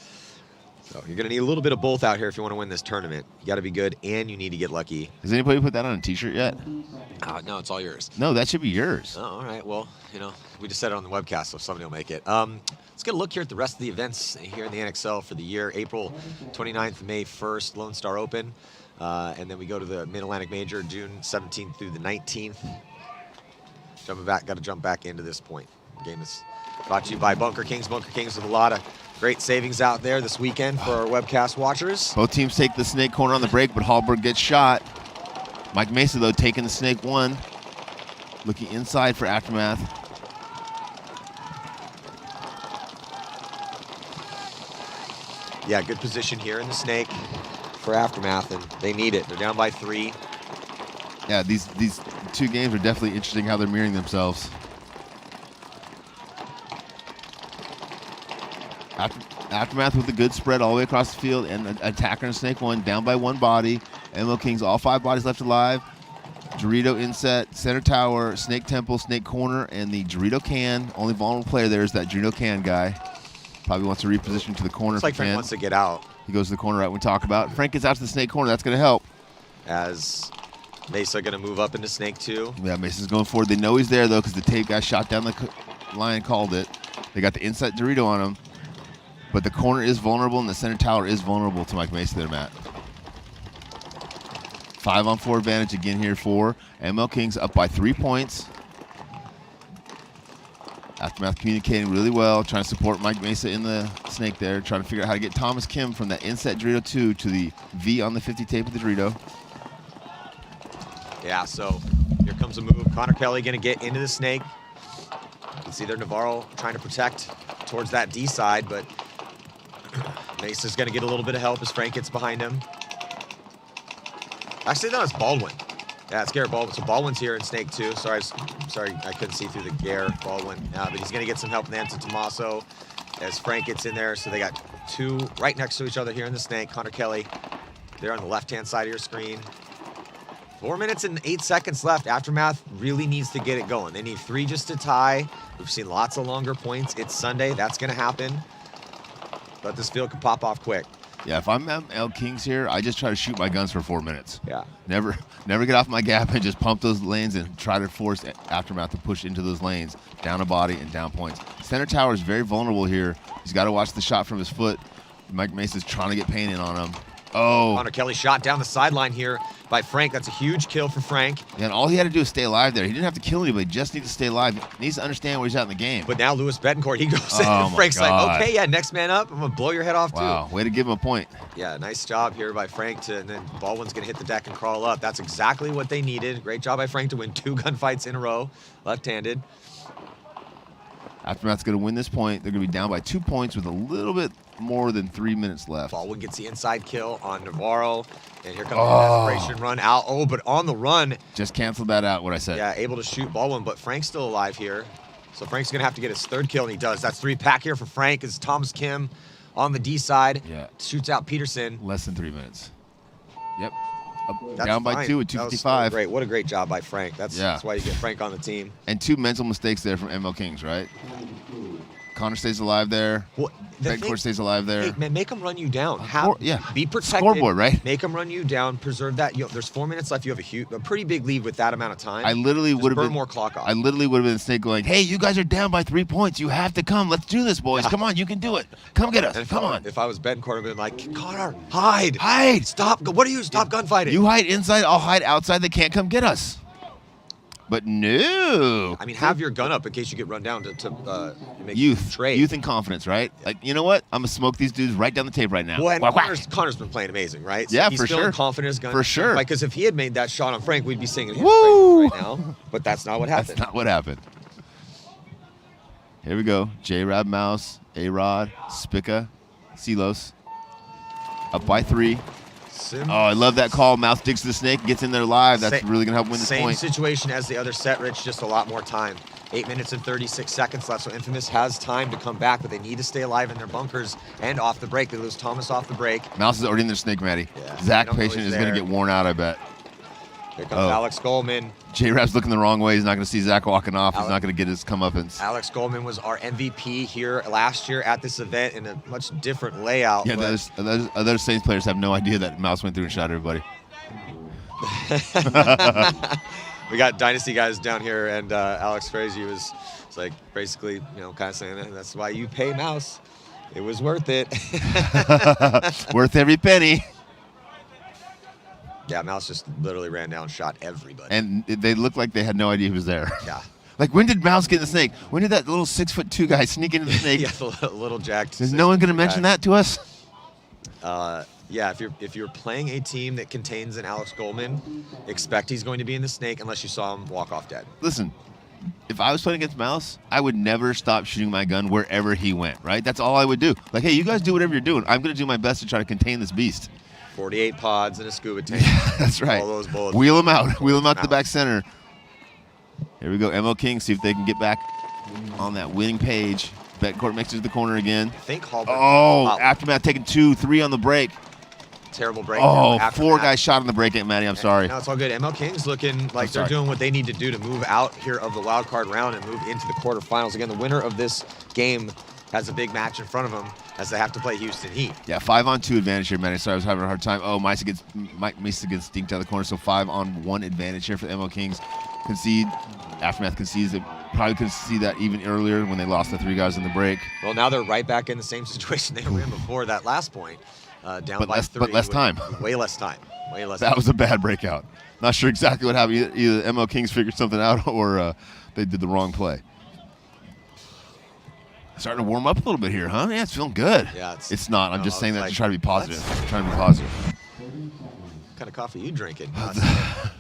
So you're going to need a little bit of both out here if you want to win this tournament. You got to be good, and you need to get lucky. Has anybody put that on a T-shirt yet? No, it's all yours. No, that should be yours. Oh, all right. Well, we just said it on the webcast, so somebody will make it. Let's get a look here at the rest of the events here in the NXL for the year. April 29th, May 1st, Lone Star Open. And then we go to the Mid-Atlantic Major, June 17th through the 19th. Got to jump back into this point. The game is brought to you by Bunker Kings. Bunker Kings with a lot of great savings out there this weekend for our webcast watchers. Both teams take the snake corner on the break, but Hallberg gets shot. Mike Mesa, though, taking the snake 1. Looking inside for Aftermath. Yeah, good position here in the snake for Aftermath, and they need it. They're down by 3. Yeah, these 2 games are definitely interesting how they're mirroring themselves. Aftermath with a good spread all the way across the field, and attacker in snake 1, down by 1 body. ML Kings, all 5 bodies left alive. Dorito inset, center tower, snake temple, snake corner, and the Dorito can. Only vulnerable player there is that Dorito can guy. Probably wants to reposition to the corner. Looks like Frank wants to get out. He goes to the corner right we talk about. Frank gets out to the snake corner. That's going to help. As Mesa going to move up into snake 2. Yeah, Mesa's going forward. They know he's there, though, because the tape guy shot down the line and called it. They got the inside Dorito on him. But the corner is vulnerable, and the center tower is vulnerable to Mike Mesa there, Matt. 5-on-4 advantage again here for ML Kings, up by 3 points. Aftermath communicating really well, trying to support Mike Mesa in the snake there, trying to figure out how to get Thomas Kim from that inset Dorito 2 to the V on the 50 tape of the Dorito. Yeah, so here comes a move. Connor Kelly going to get into the snake. You can see there Navarro trying to protect towards that D side, but Mesa's going to get a little bit of help as Frank gets behind him. Actually, no, it's Baldwin. Yeah, it's Garrett Baldwin. So Baldwin's here in snake 2. Sorry, I couldn't see through the Garrett Baldwin. But he's going to get some help from Anson Tommaso. as Frank gets in there. So they got two right next to each other here in the snake. Connor Kelly, they're on the left-hand side of your screen. 4 minutes and 8 seconds left. Aftermath really needs to get it going. They need 3 just to tie. We've seen lots of longer points. It's Sunday. That's going to happen. But this field could pop off quick. Yeah, if I'm ML Kings here, I just try to shoot my guns for 4 minutes. Yeah. Never get off my gap and just pump those lanes and try to force Aftermath to push into those lanes, down a body and down points. Center tower is very vulnerable here. He's got to watch the shot from his foot. Mike Mace's trying to get paint in on him. Oh. Connor Kelly shot down the sideline here by Frank. That's a huge kill for Frank. Yeah, and all he had to do was stay alive there. He didn't have to kill anybody, just need to stay alive. He needs to understand where he's at in the game. But now Lewis Betancourt, he goes in Oh and my Frank's God. like, okay, yeah, next man up. I'm going to blow your head off too. Wow, way to give him a point. Yeah, nice job here by Frank and then Baldwin's going to hit the deck and crawl up. That's exactly what they needed. Great job by Frank to win 2 gunfights in a row, left-handed. Aftermath's going to win this point. They're going to be down by 2 points with a little bit more than 3 minutes left. Baldwin gets the inside kill on Navarro. And here comes the desperation run out. Oh, but on the run. Just canceled that out, what I said. Yeah, able to shoot Baldwin, but Frank's still alive here. So Frank's going to have to get his 3rd kill, and he does. That's 3 pack here for Frank. It's Thomas Kim on the D side. Yeah. Shoots out Peterson. Less than 3 minutes. Yep. That's down by fine. 2 at That was 255. great. What a great job by Frank. That's why you get Frank on the team. And 2 mental mistakes there from ML Kings, right? Connor stays alive there. Well, Betancourt stays alive there. Hey, man, make them run you down. Be protected. Scoreboard, right? Make them run you down. Preserve that. There's 4 minutes left. You have a pretty big lead with that amount of time. I literally Just would have burn been more clock off. I literally would have been the snake going, "Hey, you guys are down by 3 points. You have to come. Let's do this, boys. Come on, you can do it. Come get us. And Come on." If I was Betancourt, I'd been like, Connor, hide. Hide. Stop. What are you? Stop gunfighting. You hide inside. I'll hide outside. They can't come get us. But no. I mean, have your gun up in case you get run down to make Youth, trade. youth and confidence, right? Like, you know what? I'm gonna smoke these dudes right down the tape right now. Well, and Whack, whack. Connor's been playing amazing, right? So Yeah, he's for feeling sure. confident in his gun. For sure. Because if he had made that shot on Frank, we'd be singing his Woo! praises right now. But that's not what happened. That's not what happened. Here we go. J-Rab Mouse, A-Rod, Spica, Silos. Up by 3. Oh, I love that call. Mouse digs to the snake, gets in there live. That's really going to help win this Same point. situation as the other set, Rich, just a lot more time. 8 minutes and 36 seconds left, so Infamous has time to come back, but they need to stay alive in their bunkers and off the break. They lose Thomas off the break. Mouse is already in their snake, Matty. Yeah, Zach they don't know Patient he's is going to there. get worn out, I bet. Here comes Alex Goldman. J-Rab's looking the wrong way. He's not going to see Zach walking off. He's not going to get his comeuppance. Alex Goldman was our MVP here last year at this event in a much different layout. Yeah, but other Saints players have no idea that Mouse went through and shot everybody. we got Dynasty guys down here, and Alex Frazee was like basically, kind of saying that's why you pay Mouse. It was worth it. Worth every penny. Yeah, Mouse just literally ran down, shot everybody. And they looked like they had no idea he was there. Yeah. Like, when did Mouse get in the snake? When did that little 6'2" guy sneak into the snake? Yeah, the little jacked. Is no one going to mention that to us? Yeah, if you're playing a team that contains an Alex Goldman, expect he's going to be in the snake unless you saw him walk off dead. Listen, if I was playing against Mouse, I would never stop shooting my gun wherever he went, right? That's all I would do. Like, hey, you guys do whatever you're doing. I'm going to do my best to try to contain this beast. 48 pods and a scuba tank. That's right. All those bullets. Wheel them out. Wheel them out to the back center. Here we go. ML King, see if they can get back on that winning page. Betancourt makes it to the corner again. I think Hallberg. Oh, Aftermath taking 2, 3 on the break. Terrible break. Oh, 4 guys shot on the break, Matty. I'm sorry. No, it's all good. ML King's looking like they're doing what they need to do to move out here of the wild card round and move into the quarterfinals. Again, the winner of this game has a big match in front of them as they have to play Houston Heat. Yeah, 5-on-2 advantage here, Matty. Sorry, I was having a hard time. Oh, Mike Mesa gets stinked out of the corner, so 5-on-1 advantage here for the ML Kings. Concede. Aftermath concedes it. Probably could see that even earlier when they lost the 3 guys in the break. Well, now they're right back in the same situation they were in before that last point. Down by 3. But less time. Way less time. Way less That time. was a bad breakout. Not sure exactly what happened. Either ML Kings figured something out or they did the wrong play. Starting to warm up a little bit here, huh? Yeah, it's feeling good. Yeah, it's not. I'm just saying that like, to try to be positive. Trying to be positive. What kind of coffee you drinking?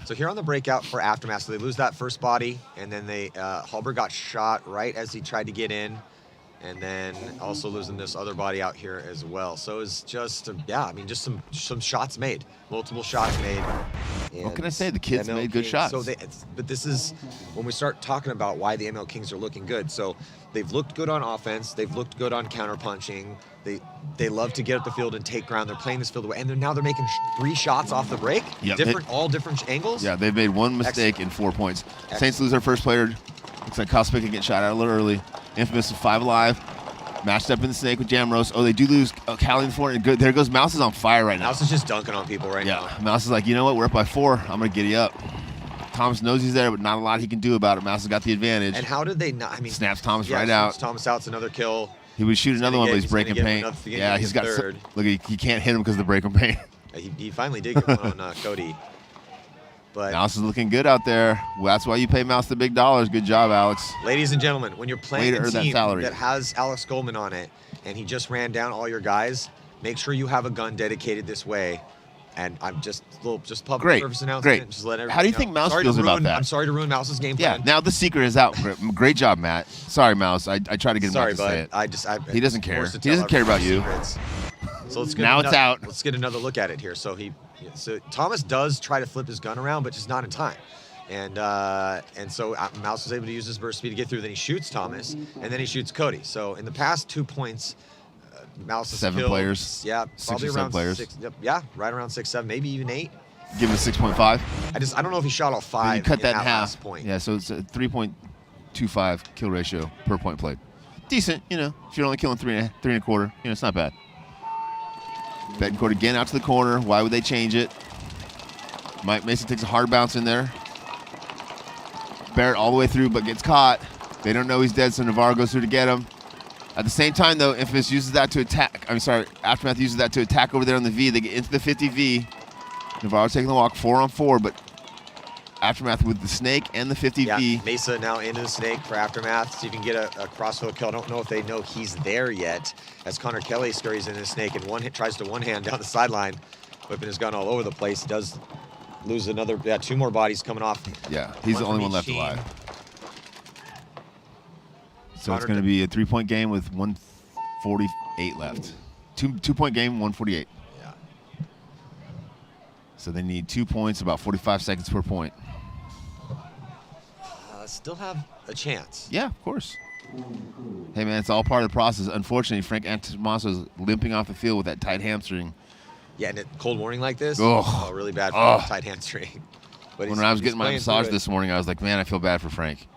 So here on the breakout for Aftermath, so they lose that first body, and then Hallberg got shot right as he tried to get in. And then also losing this other body out here as well. So it's just, just some shots made, multiple shots made. What can I say? The kids made good shots. So but this is when we start talking about why the ML Kings are looking good. So they've looked good on offense. They've looked good on counterpunching. They love to get up the field and take ground. They're playing this field away, and now they're making 3 shots off the break. Yep, all different angles. Yeah, they've made one mistake in 4 points. Saints lose their first player. Looks like Kyle Spica getting shot out a little early. Infamous is 5 alive. Matched up in the snake with Jamros. Oh, they do lose Callie in the floor. And good. There goes Mouse is on fire right now. Mouse is just dunking on people right now. Yeah, Mouse is like, you know what? We're up by 4. I'm going to giddy up. Thomas knows he's there, but not a lot he can do about it. Mouse has got the advantage. And how did they not? I mean, snaps Thomas right out. Thomas out's another kill. He would shoot another one, but he's breaking paint. Yeah, he's got. Look, he can't hit him because of the breaking paint. He finally did get one on Cody. But Mouse is looking good out there. Well, that's why you pay Mouse the big dollars. Good job, Alex. Ladies and gentlemen, when you're playing a team that has Alex Goldman on it, and he just ran down all your guys, make sure you have a gun dedicated this way. And I'm just public service announcement. Great. Just let everybody How do you know. think Mouse feels about that? I'm sorry to ruin Mouse's game plan. Yeah, now the secret is out. Great job, Matt. Sorry, Mouse. I try to get him not to say it. He doesn't care. He doesn't care about you. So let's get now it's out. Let's get another look at it here. So so Thomas does try to flip his gun around, but just not in time. And so Mouse was able to use his burst speed to get through. Then he shoots Thomas, and then he shoots Cody. So in the past 2 points, Mouse has 7 killed, players. Yeah, 6 probably or 7 around players. 6. Yeah, right around 6, 7, maybe even 8. Give him a 6.5. I don't know if he shot all 5. You cut that in half. Last point. Yeah, so it's a 3.25 kill ratio per point played. Decent, you know. If you're only killing 3 and a quarter, it's not bad. Betancourt again out to the corner. Why would they change it? Mike Mason takes a hard bounce in there. Barrett all the way through, but gets caught. They don't know he's dead, so Navarro goes through to get him. At the same time, though, Infamous uses that to attack. Aftermath uses that to attack over there on the V. They get into the 50V. Navarro taking the walk 4-on-4, but Aftermath with the snake and the 50V. Yeah, Mesa now into the snake for Aftermath. See if you can get a crossfield kill. I don't know if they know he's there yet. As Connor Kelly scurries into the snake and tries to one-hand down the sideline, whipping his gun all over the place. Does lose another, 2 more bodies coming off. Yeah, he's the only one left alive. So it's going to be a 3-point game with 148 left. 2-point game, 148. Yeah. So they need 2 points, about 45 seconds per point. Still have a chance. Yeah, of course. Hey, man, it's all part of the process. Unfortunately, Frank Antomaso is limping off the field with that tight hamstring. Yeah, and a cold morning like this, really bad for a tight hamstring. But when I was getting my massage this morning, I was like, man, I feel bad for Frank.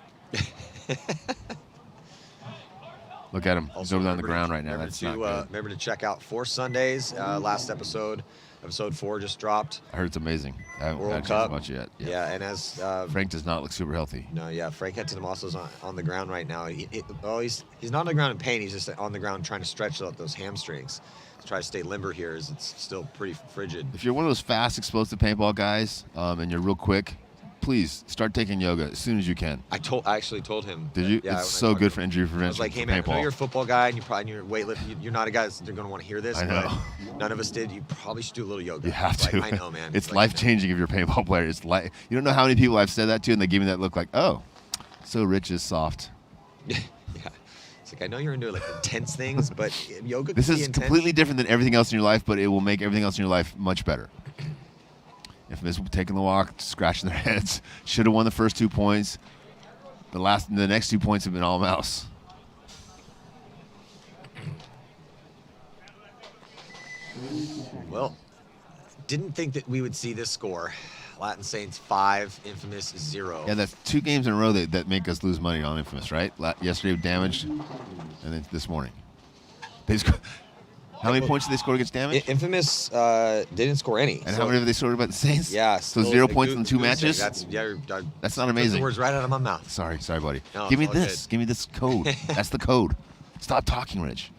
Look at him. He's over there on the ground right now. That's not good. Remember to check out 4 Sundays. Last episode 4 just dropped. I heard it's amazing. I haven't World Cup. much yet. Yeah, and as Frank does not look super healthy. No, yeah, Frank Antetomaso's on the ground right now. He's not on the ground in pain. He's just on the ground trying to stretch out those hamstrings. To try to stay limber here, as it's still pretty frigid. If you're one of those fast, explosive paintball guys, and you're real quick, please start taking yoga as soon as you can. I actually told him. Did you? Yeah, it's so good for injury prevention. I was like, hey man, I know you're a football guy and you're weightlifting. You're not a guy that's going to want to hear this. I know. But none of us did. You probably should do a little yoga. You have to. I know, man. It's life-changing if you're a paintball player. It's you don't know how many people I've said that to, and they give me that look like, oh, so Rich is soft. Yeah. It's like, I know you're into like intense things, but yoga. This is completely different than everything else in your life, but it will make everything else in your life much better. Infamous taking the walk, scratching their heads. Should have won the first 2 points. The next 2 points have been all Mouse. Well, didn't think that we would see this score. Latin Saints 5, Infamous 0. Yeah, that's 2 games in a row that make us lose money on Infamous, right? Yesterday damaged, and then this morning. How many points did they score against Damage? Infamous didn't score any. And how many have they scored about the Saints? Yeah. So 0 points in 2 matches? That's not amazing. The words right out of my mouth. Sorry, buddy. No, Give me this. Give me this code. That's the code. Stop talking, Rich.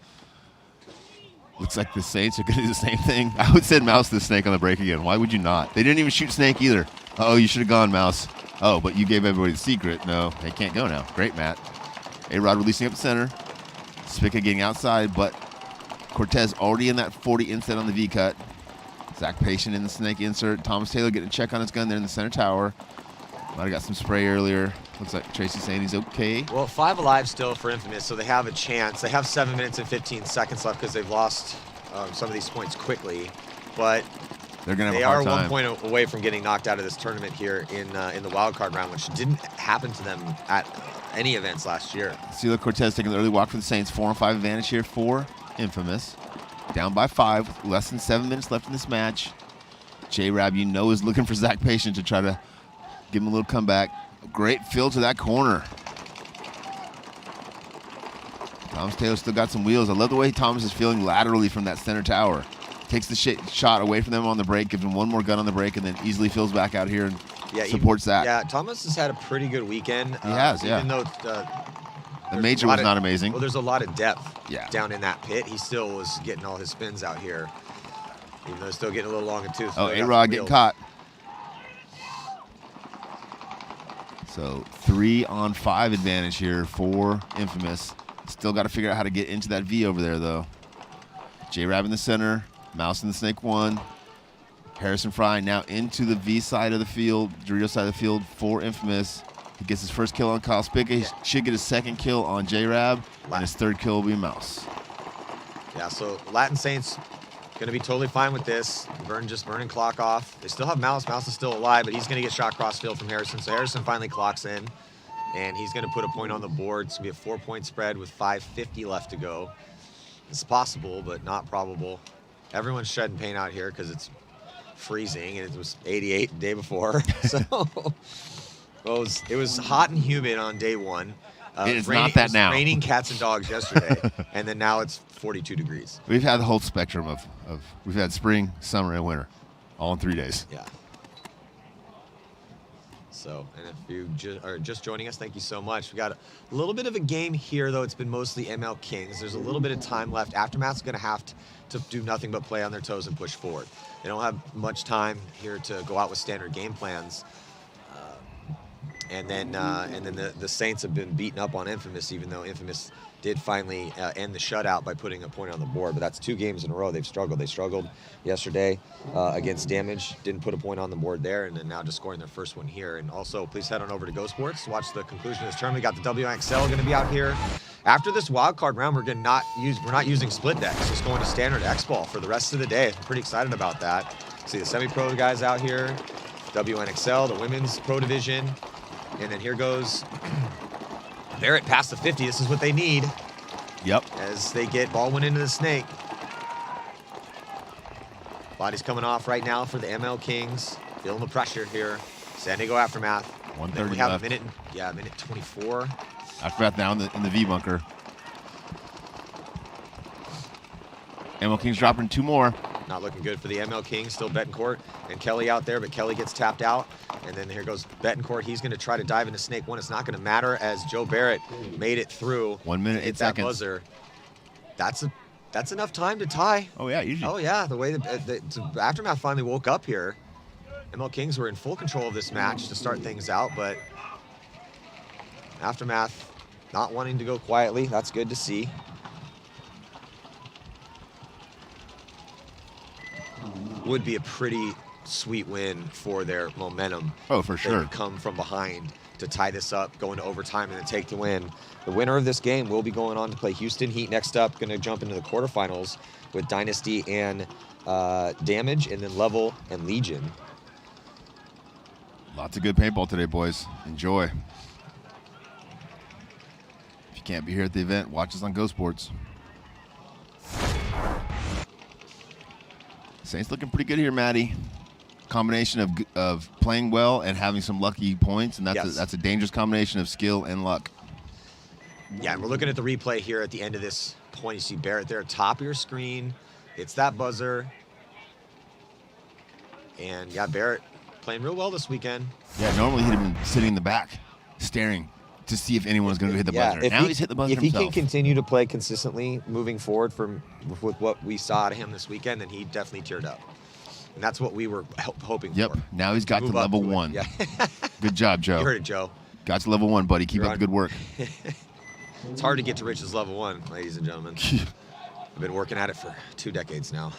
Looks like the Saints are going to do the same thing. I would send Mouse to the snake on the break again. Why would you not? They didn't even shoot snake either. Oh, you should have gone, Mouse. Oh, but you gave everybody the secret. No, they can't go now. Great, Matt. A-Rod releasing up the center. Spica getting outside, but Cortez already in that 40 inset on the V-cut. Zach Patient in the snake insert. Thomas Taylor getting a check on his gun there in the center tower. Might have got some spray earlier. Looks like Tracy's saying he's okay. Well, 5 alive still for Infamous, so they have a chance. They have 7 minutes and 15 seconds left because they've lost some of these points quickly. But They're gonna have they a hard are 1 time. point away from getting knocked out of this tournament here in the wild card round, which didn't happen to them at any events last year. Sila Cortez taking the early walk for the Saints. 4-on-5 advantage here for Infamous. Down by 5, with less than 7 minutes left in this match. J-Rab, you know, is looking for Zach Patient to try to give him a little comeback. Great fill to that corner. Thomas Taylor still got some wheels. I love the way Thomas is feeling laterally from that center tower. Takes the shot away from them on the break, gives him one more gun on the break, and then easily fills back out here and supports that. Yeah, Thomas has had a pretty good weekend. He has, even though the major was not amazing. Well, there's a lot of depth down in that pit. He still was getting all his spins out here, even though it's still getting a little long in tooth. Oh, A-Rod getting caught. So 3-on-5 advantage here for Infamous. Still got to figure out how to get into that V over there, though. J-Rab in the center, Mouse in the Snake 1. Harrison Fry now into the V side of the field, Dorito side of the field for Infamous. He gets his first kill on Kyle Spica. He should get his second kill on J-Rab, and his third kill will be Mouse. Yeah, so Latin Saints going to be totally fine with this. Just burning clock off. They still have Mouse. Mouse is still alive, but he's going to get shot cross field from Harrison. So Harrison finally clocks in, and he's going to put a point on the board. It's going to be a 4-point spread with 5:50 left to go. It's possible, but not probable. Everyone's shedding paint out here because it's freezing, and it was 88 the day before. So it was hot and humid on day 1. It's not that now. Raining cats and dogs yesterday, and then now it's 42 degrees. We've had the whole spectrum of we've had spring, summer, and winter, all in 3 days. Yeah. So, and if you are just joining us, thank you so much. We got a little bit of a game here, though. It's been mostly ML Kings. There's a little bit of time left. Aftermath's going to have to do nothing but play on their toes and push forward. They don't have much time here to go out with standard game plans. And then the Saints have been beaten up on Infamous, even though Infamous did finally end the shutout by putting a point on the board. But that's 2 games in a row they've struggled. They struggled yesterday against Damage, didn't put a point on the board there, and then now just scoring their first one here. And also, please head on over to Go Sports to watch the conclusion of this tournament. We got the NXL going to be out here. After this wild card round, we're not using split decks, just going to standard Xball for the rest of the day. I'm pretty excited about that. See the semi-pro guys out here, WNXL, the women's pro division. And then here goes Barrett past the 50. This is what they need. Yep. As they get Baldwin into the Snake. Body's coming off right now for the ML Kings. Feeling the pressure here. San Diego Aftermath. 1:30 we have left. a minute 24. Aftermath now in the V bunker. ML Kings dropping 2 more. Not looking good for the ML Kings. Still Betancourt and Kelly out there, but Kelly gets tapped out. And then here goes Betancourt. He's going to try to dive into Snake 1. It's not going to matter as Joe Barrett made it through. 1 minute, 8 that seconds. Buzzer. That's enough time to tie. Oh, yeah, usually. Oh, yeah. The way the Aftermath finally woke up here. ML Kings were in full control of this match to start things out, but Aftermath not wanting to go quietly. That's good to see. Would be a pretty sweet win for their momentum. Oh, for sure. They come from behind to tie this up, go into overtime, and then take the win. The winner of this game will be going on to play Houston Heat next up. Going to jump into the quarterfinals with Dynasty and Damage, and then Level and Legion. Lots of good paintball today, boys. Enjoy. If you can't be here at the event, watch us on Go Sports. Saints looking pretty good here, Maddie. Combination of playing well and having some lucky points, and that's a dangerous combination of skill and luck. Yeah, and we're looking at the replay here at the end of this point. You see Barrett there, top of your screen. It's that buzzer. And yeah, Barrett playing real well this weekend. Yeah, normally he'd have been sitting in the back, staring to see if anyone was going to hit the buzzer. Now he's hit the buzzer himself. If he can continue to play consistently moving forward with what we saw out of him this weekend, then he definitely teared up. And that's what we were hoping for. Yep, now he's got to level 1. Yeah. Good job, Joe. You heard it, Joe. Got to level 1, buddy. Keep up the good work. It's hard to get to Rich's level 1, ladies and gentlemen. I've been working at it for 2 decades now.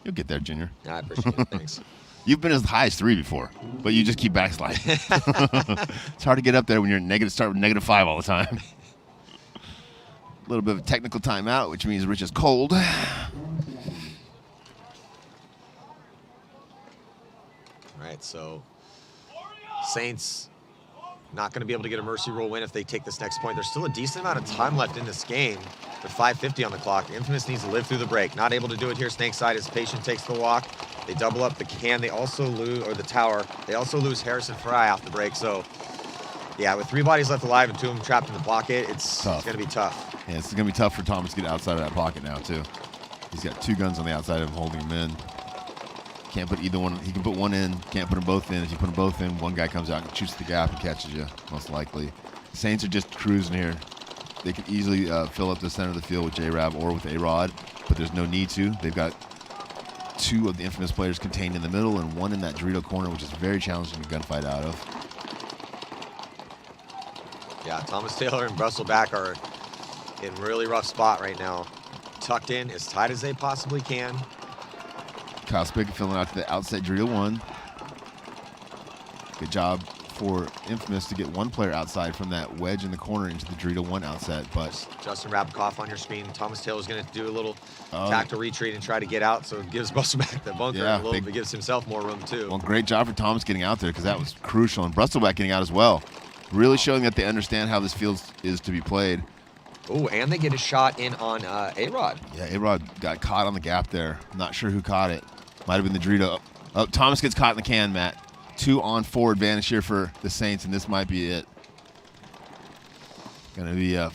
You'll get there, Junior. I appreciate it. Thanks. You've been as high as 3 before, but you just keep backsliding. It's hard to get up there when you're start with -5 all the time. A little bit of a technical timeout, which means Rich is cold. All right, so Saints not going to be able to get a mercy rule win if they take this next point. There's still a decent amount of time left in this game with 5:50 on the clock. Infamous needs to live through the break. Not able to do it here. Snakeside as Patient takes the walk. They double up the can. They also lose, or the tower. They also lose Harrison Fry off the break. So, yeah, with 3 bodies left alive and 2 of them trapped in the pocket, it's going to be tough. Yeah, it's going to be tough for Thomas to get outside of that pocket now, too. He's got 2 guns on the outside of him holding him in. Can't put either one. He can put one in. Can't put them both in. If you put them both in, one guy comes out and shoots the gap and catches you, most likely. Saints are just cruising here. They could easily fill up the center of the field with J-Rab or with A-Rod, but there's no need to. They've got 2 of the Infamous players contained in the middle and 1 in that Dorito corner, which is very challenging to gunfight out of. Yeah, Thomas Taylor and Brustleback are in really rough spot right now. Tucked in as tight as they possibly can. Kyle Spigot filling out to the outside Dorito 1. Good job for Infamous to get 1 player outside from that wedge in the corner into the Dorito 1 outset, but Justin Rabikoff on your screen. Thomas Taylor's going to do a little tactical retreat and try to get out, so it gives Brustleback the bunker and a little bit, gives himself more room too. Well, great job for Thomas getting out there because that was crucial, and Brustleback getting out as well. Really showing that they understand how this field is to be played. Oh, and they get a shot in on A-Rod. Yeah, A-Rod got caught on the gap there. Not sure who caught it. Might have been the Dorito. Oh, Thomas gets caught in the can, Matt. 2-on-4 advantage here for the Saints, and this might be it. Going to be a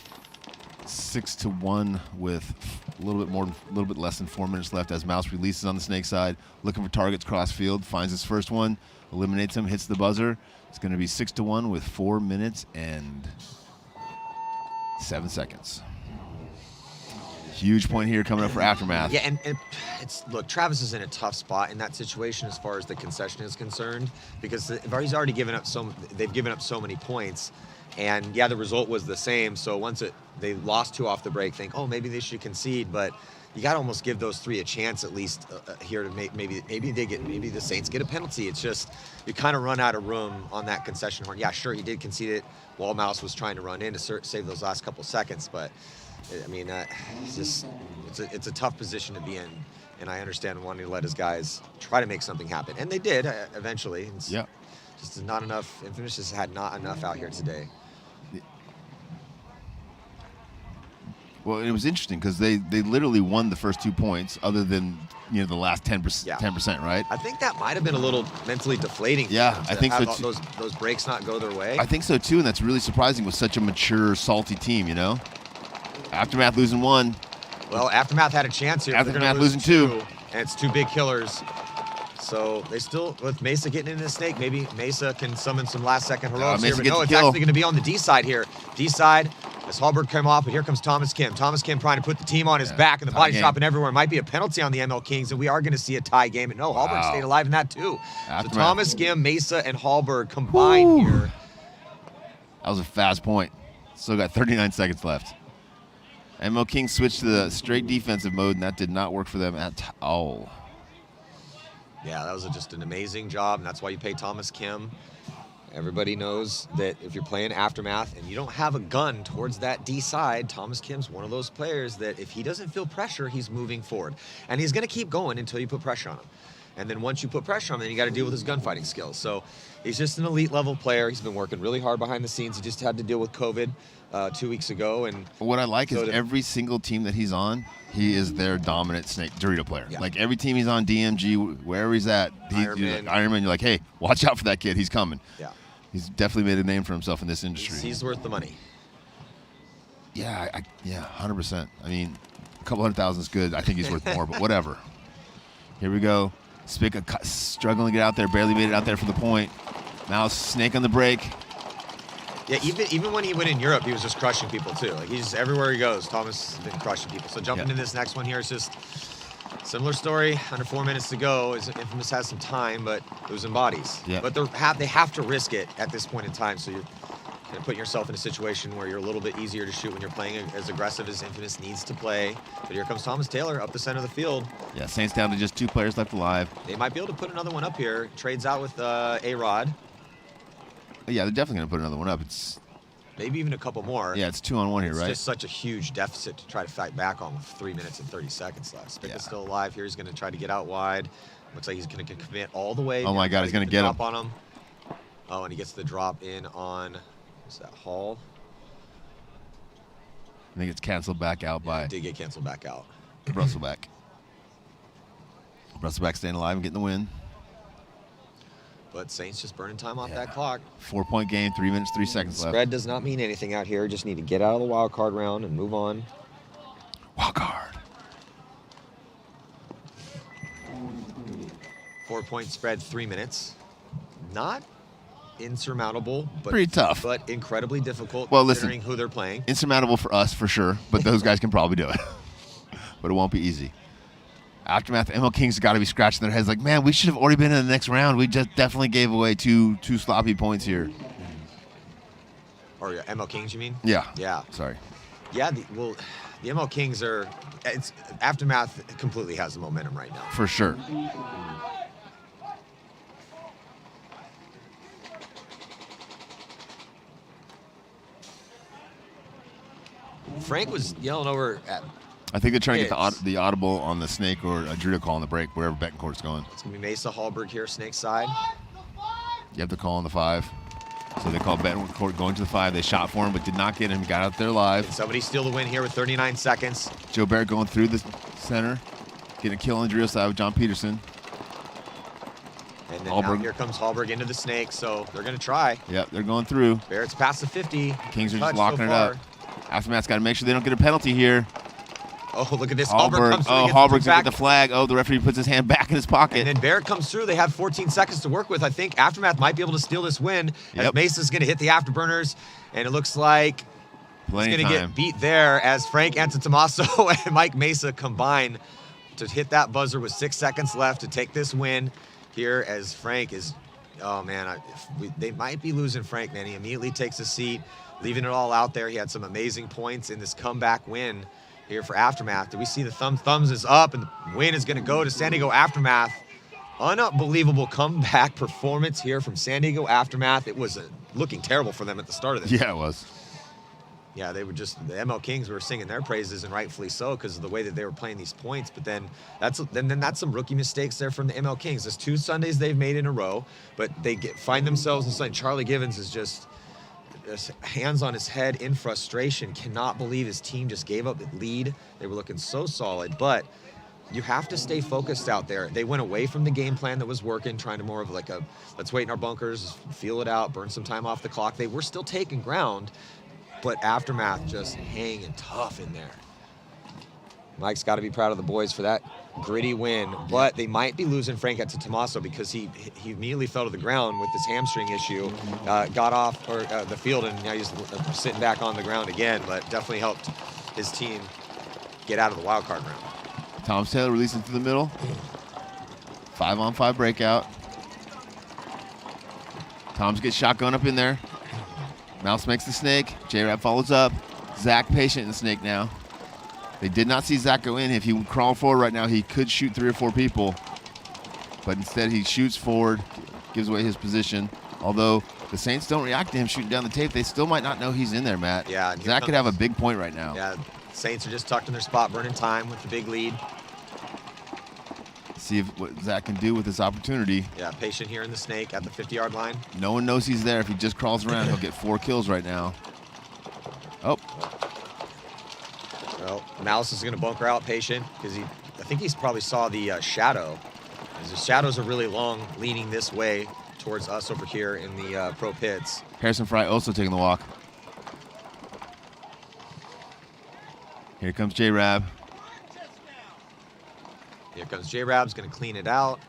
6-1 with a little bit less than 4 minutes left as Mouse releases on the Snake side, looking for targets cross field, finds his first one, eliminates him, hits the buzzer. It's going to be 6-1 with 4 minutes and 7 seconds. Huge point here coming up for Aftermath. Yeah, and look, Travis is in a tough spot in that situation as far as the concession is concerned because he's already given up they've given up so many points, and yeah, the result was the same. So once they lost 2 off the break, think, oh, maybe they should concede, but you got to almost give those 3 a chance at least here to maybe the Saints get a penalty. It's just you kind of run out of room on that concession horn. Yeah, sure, he did concede it while Mouse was trying to run in to save those last couple seconds, but I mean, it's a tough position to be in, and I understand wanting to let his guys try to make something happen, and they did eventually. Yeah, just not enough. Infamous just had not enough out here today. Well, it was interesting because they literally won the first 2 points, other than the last 10%, right? I think that might have been a little mentally deflating. Yeah, I think so too. Those breaks not go their way. I think so too, and that's really surprising with such a mature, salty team. Aftermath losing 1. Well, Aftermath had a chance here. Aftermath losing 2. And it's 2 big killers. So they still, with Mesa getting in the snake, maybe Mesa can summon some last-second heroics here. But no, it's actually going to be on the D side here. D side, as Hallberg came off, but here comes Thomas Kim. Thomas Kim trying to put the team on his back, and the body's dropping everywhere. Might be a penalty on the ML Kings, and we are going to see a tie game. And no, Hallberg stayed alive in that too. So Thomas Kim, Mesa, and Hallberg combined here. That was a fast point. Still got 39 seconds left. ML King switched to the straight defensive mode, and that did not work for them at all. Yeah, that was just an amazing job, and that's why you pay Thomas Kim. Everybody knows that if you're playing Aftermath and you don't have a gun towards that D side, Thomas Kim's one of those players that if he doesn't feel pressure, he's moving forward. And he's going to keep going until you put pressure on him. And then once you put pressure on him, then you got to deal with his gunfighting skills. So he's just an elite level player. He's been working really hard behind the scenes. He just had to deal with COVID 2 weeks ago. And what I like is every single team that he's on, he is their dominant Snake Dorito player. Yeah. Like every team he's on, DMG, wherever he's at, he's like Ironman. You're like, hey, watch out for that kid. He's coming. Yeah. He's definitely made a name for himself in this industry. He's worth the money. Yeah, 100%. I mean, a couple $100,000 is good. I think he's worth more, but whatever. Here we go. Spica struggling to get out there, barely made it out there for the point. Mouse, Snake on the break. Yeah, even when he went in Europe, he was just crushing people too. Like he's everywhere he goes, Thomas has been crushing people. So jumping in this next one here is just similar story. Under 4 minutes to go. Infamous has some time, but losing bodies. Yeah. But they have to risk it at this point in time. So you're Kind of putting yourself in a situation where you're a little bit easier to shoot when you're playing as aggressive as Infamous needs to play. But here comes Thomas Taylor up the center of the field. Yeah, Saints down to just 2 players left alive. They might be able to put another one up here. Trades out with A-Rod. Yeah, they're definitely going to put another one up. It's Maybe even a couple more. Yeah, it's 2-on-1 here, It's right? just such a huge deficit to try to fight back on with 3 minutes and 30 seconds left. Spica's still alive here. He's going to try to get out wide. Looks like he's going to commit all the way. Oh my God, he's going to get him. On him. Oh, and he gets the drop in on, what's that, Hall? I think it's canceled back out by It did get canceled back out. Brusselback. Brusselback staying alive and getting the win. But Saints just burning time off that clock. 4-point game, 3 minutes, 3 seconds left. Spread does not mean anything out here. Just need to get out of the wild card round and move on. Wild card. 4-point spread, 3 minutes. Not insurmountable, but Pretty tough. but incredibly difficult Well, listen, considering who they're playing. Insurmountable for us, for sure, but those guys can probably do it. But it won't be easy. Aftermath, ML Kings got to be scratching their heads like, man, we should have already been in the next round. We just definitely gave away two sloppy points here. Or ML Kings, you mean? Yeah. Yeah. Sorry. Yeah, the ML Kings are, Aftermath completely has the momentum right now. For sure. Frank was yelling over at, I think they're trying to get Kids. the audible on the snake or a Druida call on the break, wherever Betancourt's going. it's going to be Mesa Hallberg here, Snake side. You have to call on the 5. So they called Betancourt going to the 5. They shot for him, but did not get him. He got out there live. Can somebody steal the win here with 39 seconds? Joe Barrett going through the center, getting a kill on the Druida side with John Peterson. And then now Hallberg. here comes Hallberg into the Snake, so they're going to try. Yep, they're going through. Barrett's past the 50. Kings are Touch just locking so it far. up. Aftermath's got to make sure they don't get a penalty here. Oh, look at this. Hallberg Hallberg. comes through. Oh, gets the Hallberg's going back. to get the flag. Oh, the referee puts his hand back in his pocket. And then Barrett comes through. They have 14 seconds to work with. I think Aftermath might be able to steal this win as Yep. Mesa's going to hit the afterburners. And it looks like Plenty he's of going to time. get beat there as Frank Antetomaso and Mike Mesa combine to hit that buzzer with 6 seconds left to take this win here as Frank is, oh man, they might be losing Frank, man. He immediately takes a seat, leaving it all out there. He had some amazing points in this comeback win here for Aftermath. Do we see the thumbs is up and the win is going to go to San Diego Aftermath. Unbelievable comeback performance here from San Diego Aftermath. It was looking terrible for them at the start of this. Yeah, it was. Yeah, they were just, the ML Kings were singing their praises, and rightfully so, because of the way that they were playing these points. But then that's some rookie mistakes there from the ML Kings. There's 2 Sundays they've made in a row, but they find themselves in Sunday. Charlie Givens is just hands on his head in frustration. Cannot believe his team just gave up the lead. They were looking so solid, but you have to stay focused out there. They went away from the game plan that was working, trying to more of like a, let's wait in our bunkers, feel it out, burn some time off the clock. They were still taking ground, but Aftermath just hanging tough in there. Mike's got to be proud of the boys for that gritty win, but they might be losing Frank Antetomaso because he immediately fell to the ground with this hamstring issue, got off the field, and now he's sitting back on the ground again, but definitely helped his team get out of the wild card round. Thomas Taylor releasing through the middle. 5-on-5 breakout. Tom's gets shotgun up in there. Mouse makes the snake. J-Rap follows up. Zach patient in the snake now. They did not see Zach go in. If he would crawl forward right now, he could shoot 3 or 4 people. But instead, he shoots forward, gives away his position. Although the Saints don't react to him shooting down the tape, they still might not know he's in there, Matt. Yeah, and Zach could have a big point right now. Yeah, Saints are just tucked in their spot, burning time with the big lead. See what Zach can do with this opportunity. Yeah, patient here in the snake at the 50-yard line. No one knows he's there. If he just crawls around, he'll get 4 kills right now. Oh, Well, Mouse is going to bunker out patient because I think he's probably saw the shadow. Because the shadows are really long, leaning this way towards us over here in the pro pits. Harrison Fry also taking the walk. Here comes J-Rab. Here comes J-Rab's going to clean it out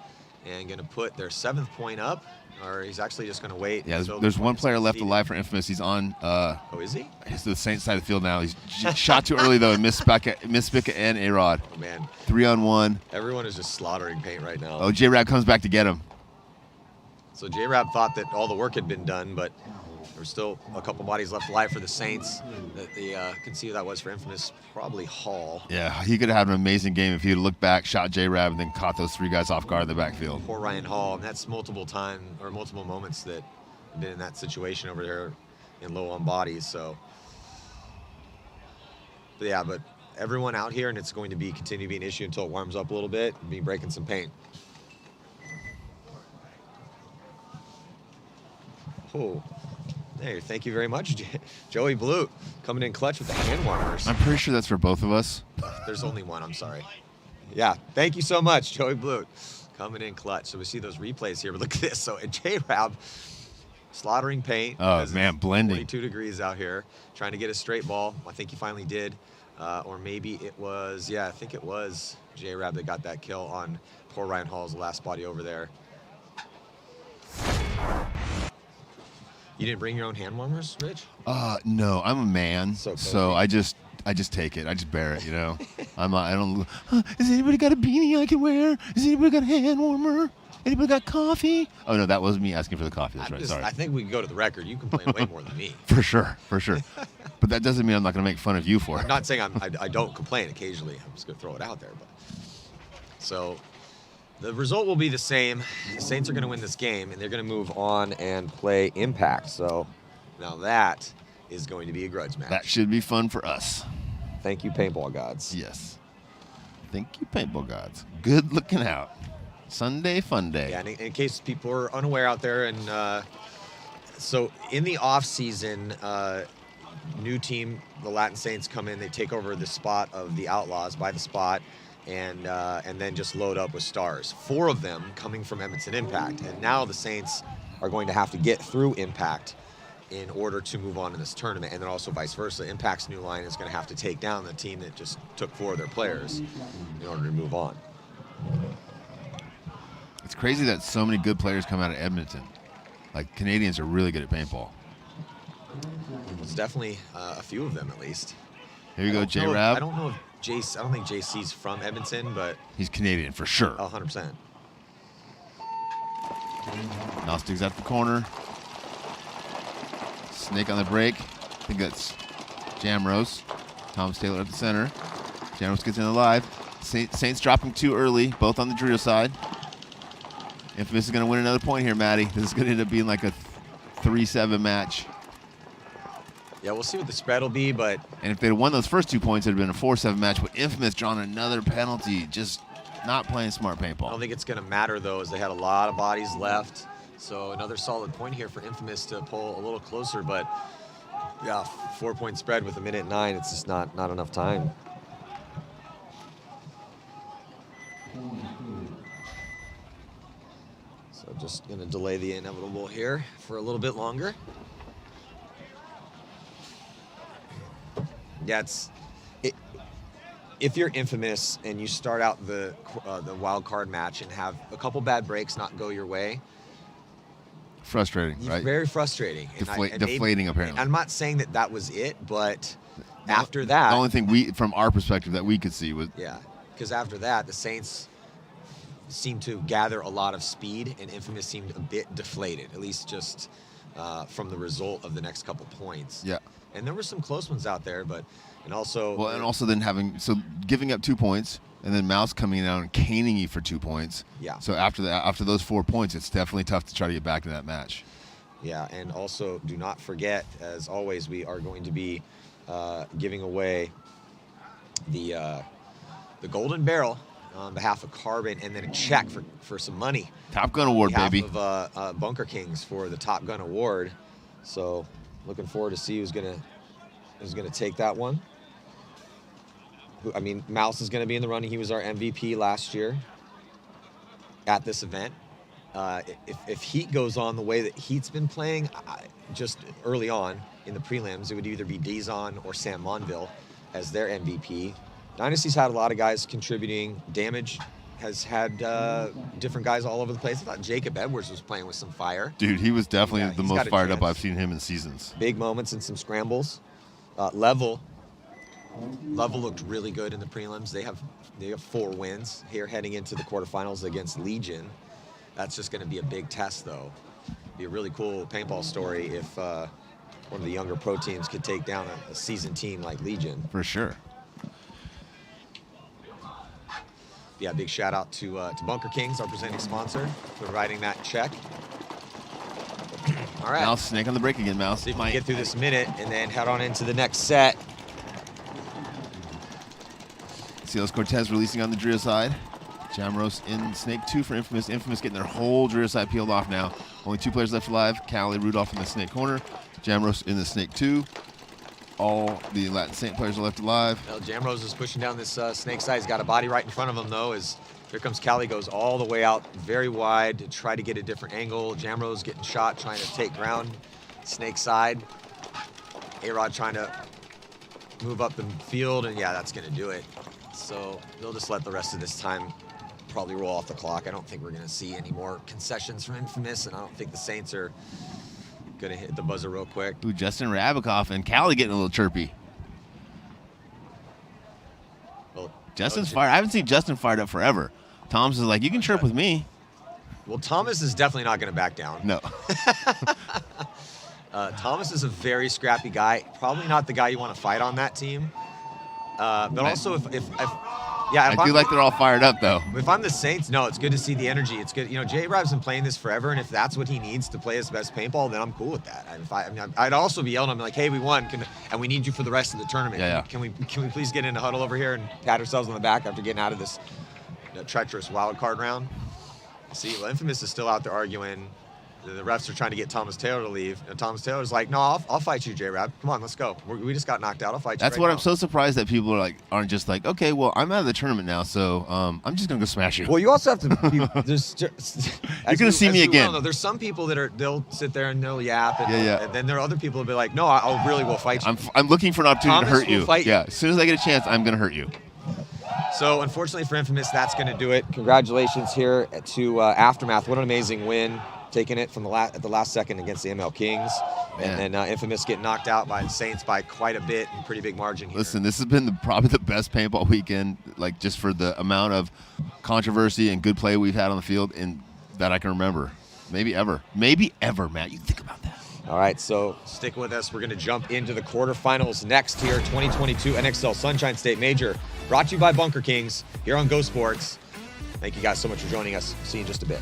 and going to put their 7th point up. Or he's actually just going to wait. Yeah, until there's the one point is player left conceded. alive for Infamous. He's on. Oh, is he? He's to the Saints side of the field now. He's shot too early though. And missed Spica and A-Rod. Oh, man. 3-on-1. Everyone is just slaughtering paint right now. Oh, J-Rab comes back to get him. So J-Rab thought that all the work had been done, but There's still a couple bodies left alive for the Saints. Can see who that was for Infamous, probably Hall. Yeah, he could have had an amazing game if he had looked back, shot J-Rab, and then caught those 3 guys off guard in the backfield. Poor Ryan Hall, and that's multiple moments that have been in that situation over there in low on bodies. So, but everyone out here, and it's going to continue to be an issue until it warms up a little bit, and be breaking some paint. Oh, there, thank you very much, Joey Blute, coming in clutch with the hand warmers. I'm pretty sure that's for both of us. There's only one, I'm sorry. Yeah, thank you so much, Joey Blute, coming in clutch. So we see those replays here, but look at this. So J-Rab slaughtering paint. Oh, man, blending. 42 degrees out here, trying to get a straight ball. I think he finally did. Or maybe it was, I think it was J-Rab that got that kill on poor Ryan Hall's last body over there. You didn't bring your own hand warmers, Rich? No, I'm a man, so I just take it. I just bear it, you know. I don't. Has anybody got a beanie I can wear? Has anybody got a hand warmer? Anybody got coffee? Oh no, that was me asking for the coffee. That's right. Sorry. I think we can go to the record. You complain way more than me. For sure. But that doesn't mean I'm not going to make fun of you for it. I'm not saying I don't complain occasionally. I'm just going to throw it out there. But so the result will be the same. The Saints are going to win this game, and they're going to move on and play Impact. So now that is going to be a grudge match. That should be fun for us. Thank you, paintball gods. Yes. Thank you, paintball gods. Good looking out. Sunday fun day. Yeah, and in case people are unaware out there, and so in the off season, new team, the Latin Saints come in, they take over the spot of the Outlaws, buy the spot, and then just load up with stars. 4 of them coming from Edmonton Impact, and now the Saints are going to have to get through Impact in order to move on in this tournament, and then also vice versa. Impact's new line is going to have to take down the team that just took 4 of their players in order to move on. It's crazy that so many good players come out of Edmonton. Like, Canadians are really good at paintball. It's definitely a few of them, at least. Here you go, J-Rab. I don't know if I don't think JC's from Edmonton, but he's Canadian for sure. 100%. Mouse digs out the corner. Snake on the break. I think that's Jamrose. Thomas Taylor at the center. Jamrose gets in alive. Saints dropping 2 early, both on the Drew side. Infamous is going to win another point here, Maddie. This is going to end up being like a 3-7 match. Yeah, we'll see what the spread will be, but... And if they'd have won those first 2 points, it would have been a 4-7 match. But Infamous drawing another penalty, just not playing smart paintball. I don't think it's going to matter, though, as they had a lot of bodies left. So another solid point here for Infamous to pull a little closer, but yeah, 4-point spread with 1:09. It's just not enough time. So just going to delay the inevitable here for a little bit longer. Yeah, if you're Infamous and you start out the wild card match and have a couple bad breaks not go your way, frustrating, right? Very frustrating. Deflating, apparently. I'm not saying that was it, but after that, the only thing from our perspective that we could see was because after that, the Saints seemed to gather a lot of speed, and Infamous seemed a bit deflated, at least just from the result of the next couple points. Yeah. And there were some close ones out there, and also then giving up 2 points, and then Mouse coming down and caning you for 2 points. Yeah. So after those 4 points, it's definitely tough to try to get back to that match. Yeah, and also do not forget, as always, we are going to be giving away the Golden Barrel on behalf of Carbon, and then a check for some money. Top Gun Award, baby. Of Bunker Kings for the Top Gun Award. So looking forward to see who's gonna take that one. Mouse is gonna be in the running. He was our MVP last year at this event. If Heat goes on the way that Heat's been playing, just early on in the prelims, it would either be Dazon or Sam Monville as their MVP. Dynasty's had a lot of guys contributing. Damage has had different guys all over the place. I thought Jacob Edwards was playing with some fire. Dude, he was definitely the most fired up chance. I've seen him in seasons. Big moments and some scrambles. Level looked really good in the prelims. They have 4 wins here heading into the quarterfinals against Legion. That's just going to be a big test, though. Be a really cool paintball story if one of the younger pro teams could take down a seasoned team like Legion. For sure. Yeah, big shout out to Bunker Kings, our presenting sponsor, for providing that check. All right. Mouse, snake on the break again, Mouse. See if we can get through this minute and then head on into the next set. Silas Cortez releasing on the Drio side. Jamros in Snake 2 for Infamous. Infamous getting their whole Drio side peeled off now. Only 2 players left alive. Callie, Rudolph in the Snake corner. Jamros in the Snake 2. All the Latin Saint players are left alive. Well, Jamrose is pushing down this Snake side. He's got a body right in front of him, though, as here comes Callie, goes all the way out very wide to try to get a different angle. Jamrose getting shot, trying to take ground. Snake side. A-Rod trying to move up the field, and yeah, that's going to do it. So they'll just let the rest of this time probably roll off the clock. I don't think we're going to see any more concessions from Infamous, and I don't think the Saints are going to hit the buzzer real quick. Ooh, Justin Rabikoff and Callie getting a little chirpy. Well, Justin's fired. I haven't seen Justin fired up forever. Tom's is like, you can chirp with me. Well, Thomas is definitely not going to back down. No. Thomas is a very scrappy guy. Probably not the guy you want to fight on that team. But also, I do like they're all fired up, though. If I'm the Saints, no, it's good to see the energy. It's good. You know, J-Rab's been playing this forever, and if that's what he needs to play his best paintball, then I'm cool with that. I'd also be yelling at him like, hey, we won, and we need you for the rest of the tournament. Yeah. Can we please get in a huddle over here and pat ourselves on the back after getting out of this treacherous wild card round? See, well, Infamous is still out there arguing. The refs are trying to get Thomas Taylor to leave. And Thomas Taylor's like, no, I'll fight you, J-Rab. Come on, let's go. We just got knocked out. I'll fight you. That's right what now. I'm so surprised that people aren't just like, okay, well, I'm out of the tournament now, so I'm just gonna go smash you. Well, you also have to. You're gonna see me again. There's some people they'll sit there and they'll yap. And, Yeah. And then there are other people who'll be like, no, I really will fight you. I'm looking for an opportunity Thomas to hurt you. will fight you. Yeah, as soon as I get a chance, I'm gonna hurt you. So unfortunately for Infamous, that's going to do it. Congratulations here to Aftermath. What an amazing win, taking it from at the last second against the ML Kings. Man. And then Infamous getting knocked out by the Saints by quite a bit and pretty big margin here. Listen, this has been probably the best paintball weekend, like just for the amount of controversy and good play we've had on the field that I can remember. Maybe ever, Matt. You think about that. All right, so stick with us. We're going to jump into the quarterfinals next here, 2022 NXL Sunshine State Major, brought to you by Bunker Kings here on Go Sports. Thank you guys so much for joining us. See you in just a bit.